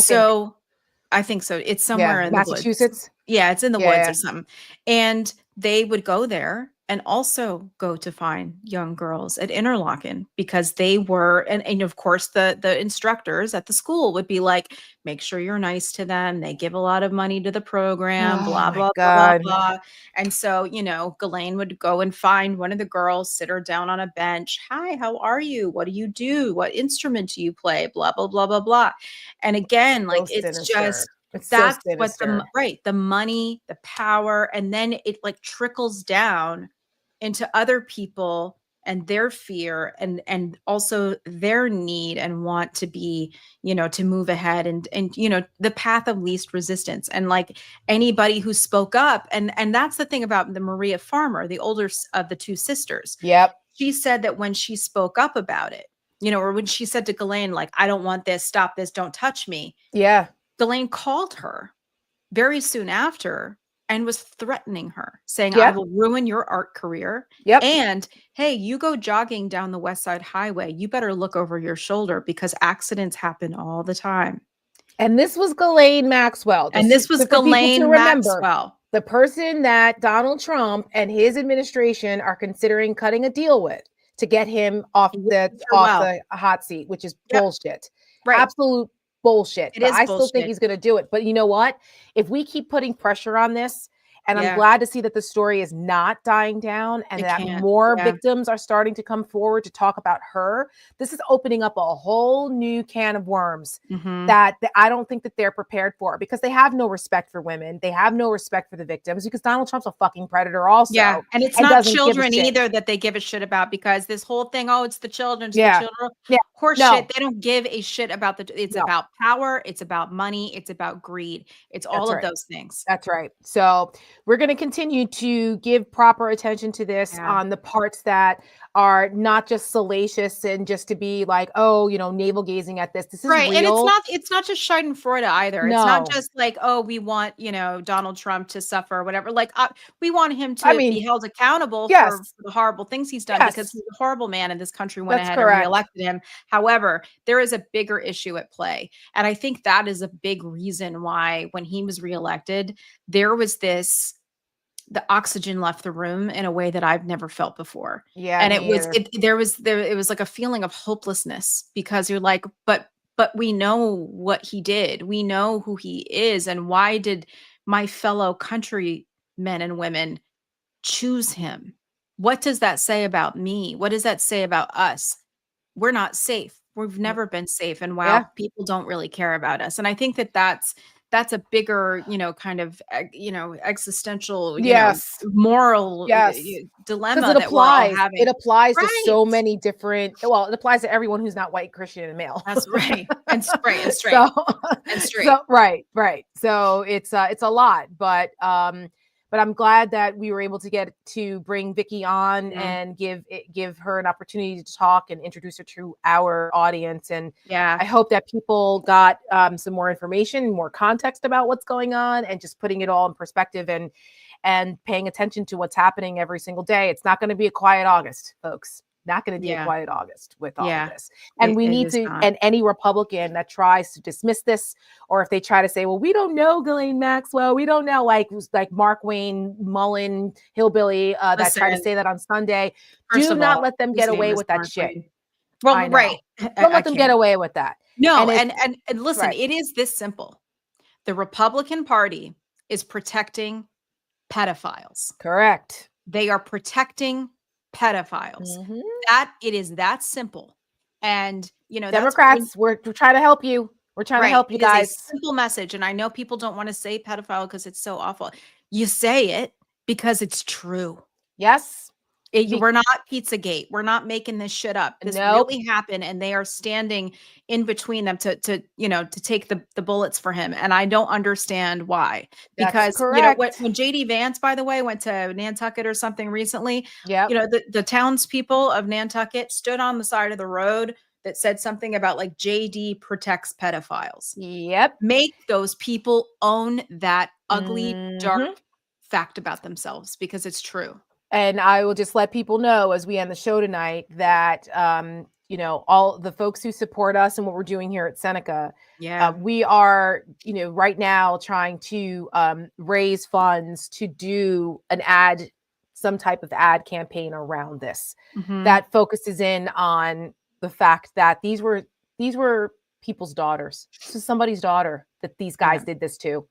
C: I think so. It's somewhere in
A: Massachusetts.
C: The woods. Yeah, it's in the woods or something. And they would go there and also go to find young girls at Interlaken, because they were, and of course the instructors at the school would be like, make sure you're nice to them. They give a lot of money to the program, blah, blah, blah, blah. And so, you know, Ghislaine would go and find one of the girls, sit her down on a bench. Hi, how are you? What do you do? What instrument do you play? Blah, blah, blah, blah, blah. And again, like, it's just, that's what the money, the power, and then it like trickles down into other people and their fear and also their need and want to be, you know, to move ahead and you know, the path of least resistance. And like anybody who spoke up, and that's the thing about the Maria Farmer, the older of the two sisters.
A: Yep.
C: She said that when she spoke up about it, you know, or when she said to Ghislaine, like, I don't want this, stop this, don't touch me.
A: Yeah.
C: Ghislaine called her very soon after and was threatening her, saying, I will ruin your art career. And hey, you go jogging down the West Side Highway, you better look over your shoulder, because accidents happen all the time.
A: And this was Ghislaine Maxwell.
C: Maxwell.
A: The person that Donald Trump and his administration are considering cutting a deal with to get him off the hot seat, which is bullshit.
C: Right.
A: Absolute bullshit.
C: It
A: But
C: is
A: I still think
C: bullshit.
A: he's going to do it. But you know what? If we keep putting pressure on this, and I'm
C: Yeah.
A: glad to see that the story is not dying down and
C: It
A: that
C: can't.
A: more
C: Yeah.
A: victims are starting to come forward to talk about her. This is opening up a whole new can of worms that I don't think that they're prepared for, because they have no respect for women. They have no respect for the victims, because Donald Trump's a fucking predator also.
C: Yeah, and it's
A: and
C: not
A: doesn't give a
C: children
A: shit.
C: either that they give a shit about, because this whole thing, oh, it's the children, it's
A: Yeah.
C: the children.
A: Yeah.
C: Horse
A: No.
C: shit. They don't give a shit about it's
A: No.
C: about power, it's about money, it's about greed. It's all
A: That's
C: of
A: right.
C: those things.
A: That's right. So we're going to continue to give proper attention to this on the parts that are not just salacious and just to be like, oh, you know, navel gazing at this. This is
C: Right.
A: real.
C: And it's not just Schadenfreude either. It's not
A: No.
C: just like, oh, we want, you know, Donald Trump to suffer or whatever. Like we want him to
A: I mean,
C: be held accountable
A: yes.
C: for the horrible things he's done, because he's a horrible man and this country went
A: That's
C: ahead
A: correct.
C: and reelected him. However, there is a bigger issue at play. And I think that is a big reason why when he was reelected, there was the oxygen left the room in a way that I've never felt before.
A: Yeah.
C: And
A: me either.
C: it was like a feeling of hopelessness, because you're like, but we know what he did. We know who he is. And why did my fellow countrymen and women choose him? What does that say about me? What does that say about us? We're not safe. We've never been safe. And wow, people don't really care about us. And I think that that's a bigger, you know, kind of, you know, existential, you know, moral dilemma that we're all having.
A: It applies to
C: Right.
A: so many different, well, it applies to everyone who's not white, Christian, and male.
C: That's right. And straight.
A: So,
C: And straight.
A: So, right. So it's a lot, but I'm glad that we were able to get to bring Vicky on and give her an opportunity to talk and introduce her to our audience. And I hope that people got some more information, more context about what's going on, and just putting it all in perspective and paying attention to what's happening every single day. It's not going to be a quiet August, folks. Not going to be a quiet August with all of this. And we need to, and any Republican that tries to dismiss this, or if they try to say, well, we don't know Ghislaine Maxwell, we don't know, like Mark Wayne Mullen hillbilly that tried to say that on Sunday, do not let them get away with that shit.
C: Well, right.
A: Don't let them get away with that.
C: No, and listen, it is this simple. The Republican Party is protecting pedophiles.
A: Correct.
C: They are protecting pedophiles. That it is that simple. And you know,
A: Democrats, we're trying to help you. We're trying to help you guys.
C: It is a simple message. And I know people don't want to say pedophile because it's so awful. You say it because it's true.
A: Yes.
C: We're not Pizzagate. We're not making this shit up. This really happened, and they are standing in between them to take the bullets for him. And I don't understand why. Because you know when JD Vance, by the way, went to Nantucket or something recently, you know, the townspeople of Nantucket stood on the side of the road that said something about like JD protects pedophiles.
A: Yep.
C: Make those people own that ugly, dark fact about themselves, because it's true.
A: And I will just let people know as we end the show tonight that, you know, all the folks who support us and what we're doing here at Seneca, we are, you know, right now trying to raise funds to do some type of ad campaign around this that focuses in on the fact that these were people's daughters. This is somebody's daughter that these guys did this to,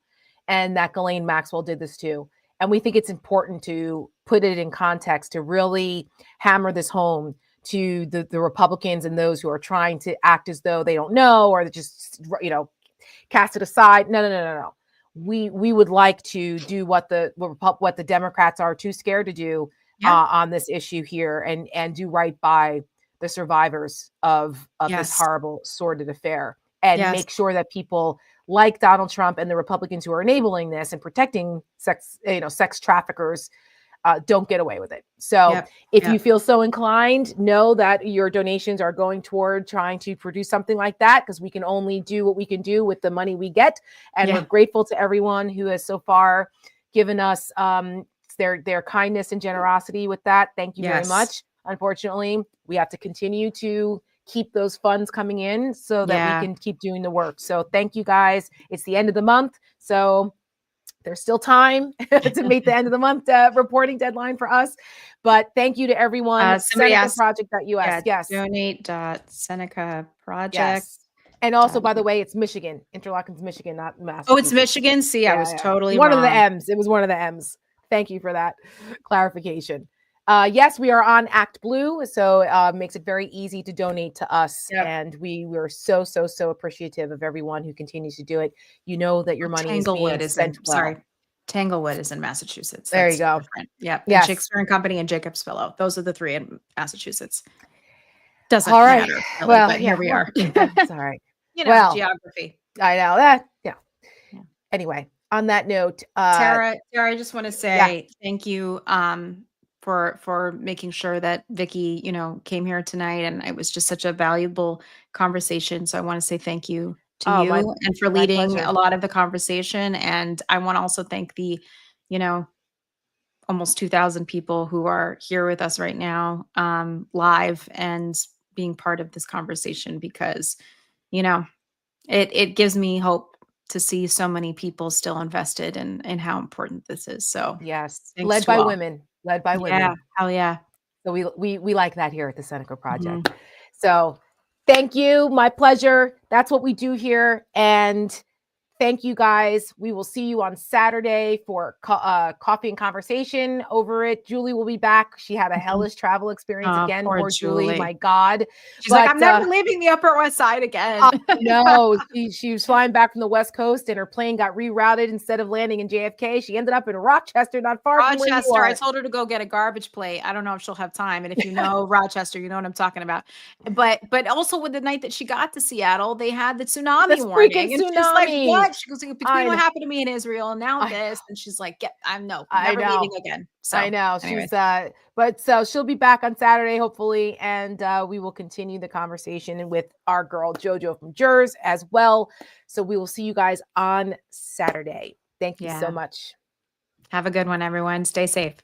A: and that Ghislaine Maxwell did this to. And we think it's important to put it in context, to really hammer this home to the Republicans and those who are trying to act as though they don't know, or just, you know, cast it aside. No. We would like to do what the Democrats are too scared to do on this issue here, and do right by the survivors of this horrible, sordid affair, and make sure that people like Donald Trump and the Republicans who are enabling this and protecting sex traffickers don't get away with it. So if you feel so inclined, know that your donations are going toward trying to produce something like that, because we can only do what we can do with the money we get. And we're grateful to everyone who has so far given us their kindness and generosity with that. Thank you very much. Unfortunately, we have to continue to keep those funds coming in so that we can keep doing the work. So thank you guys. It's the end of the month, so there's still time to meet the end of the month reporting deadline for us. But thank you to everyone.
C: Somebody asked,
A: SenecaProject.us. Yes.
C: Donate.SenecaProject.
A: And also, by the way, it's Michigan. Interlocken's Michigan, not Massachusetts.
C: Oh, it's Michigan? See, I was totally
A: one
C: wrong.
A: of the M's. It was one of the M's. Thank you for that clarification. Yes, we are on Act Blue, so it makes it very easy to donate to us.
C: Yep.
A: And we're so appreciative of everyone who continues to do it. You know that your money
C: Tanglewood
A: is being spent well.
C: Tanglewood is in Massachusetts.
A: There you go.
C: Yeah.
A: Yes.
C: Shakespeare and Company and Jacob's Pillow. Those are the three in Massachusetts. Doesn't
A: All right.
C: matter. Really,
A: Well,
C: but here we are.
A: It's all right.
C: You know,
A: well,
C: geography.
A: I know that. Yeah. Anyway, on that note,
C: Tara, I just want to say thank you for making sure that Vicky, came here tonight, and it was just such a valuable conversation. So I want to say thank you to you and for leading a lot of the conversation. And I want to also thank the, almost 2,000 people who are here with us right now, live and being part of this conversation, because, it gives me hope to see so many people still invested in how important this is. So
A: yes,
C: thanks
A: led
C: to
A: by
C: all.
A: women.
C: Yeah, hell yeah.
A: So we like that here at the Seneca Project. So thank you. My pleasure. That's what we do here. And thank you guys. We will see you on Saturday for coffee and conversation over it. Julie will be back. She had a hellish travel experience again. Poor Julie. My God.
C: She's like, I'm never leaving the Upper West Side again.
A: No, she was flying back from the West Coast, and her plane got rerouted. Instead of landing in JFK, she ended up in Rochester, not far from where you are.
C: I told her to go get a garbage plate. I don't know if she'll have time. And if you know Rochester, you know what I'm talking about. But also with the night that she got to Seattle, they had the tsunami warning. And she's like, what? She goes, between what happened to me in Israel and now this, and she's like, I'm never leaving again. So
A: I know
C: anyways.
A: So she'll be back on Saturday, hopefully, and we will continue the conversation with our girl JoJo from Jers as well. So we will see you guys on Saturday. Thank you so much.
C: Have a good one, everyone. Stay safe.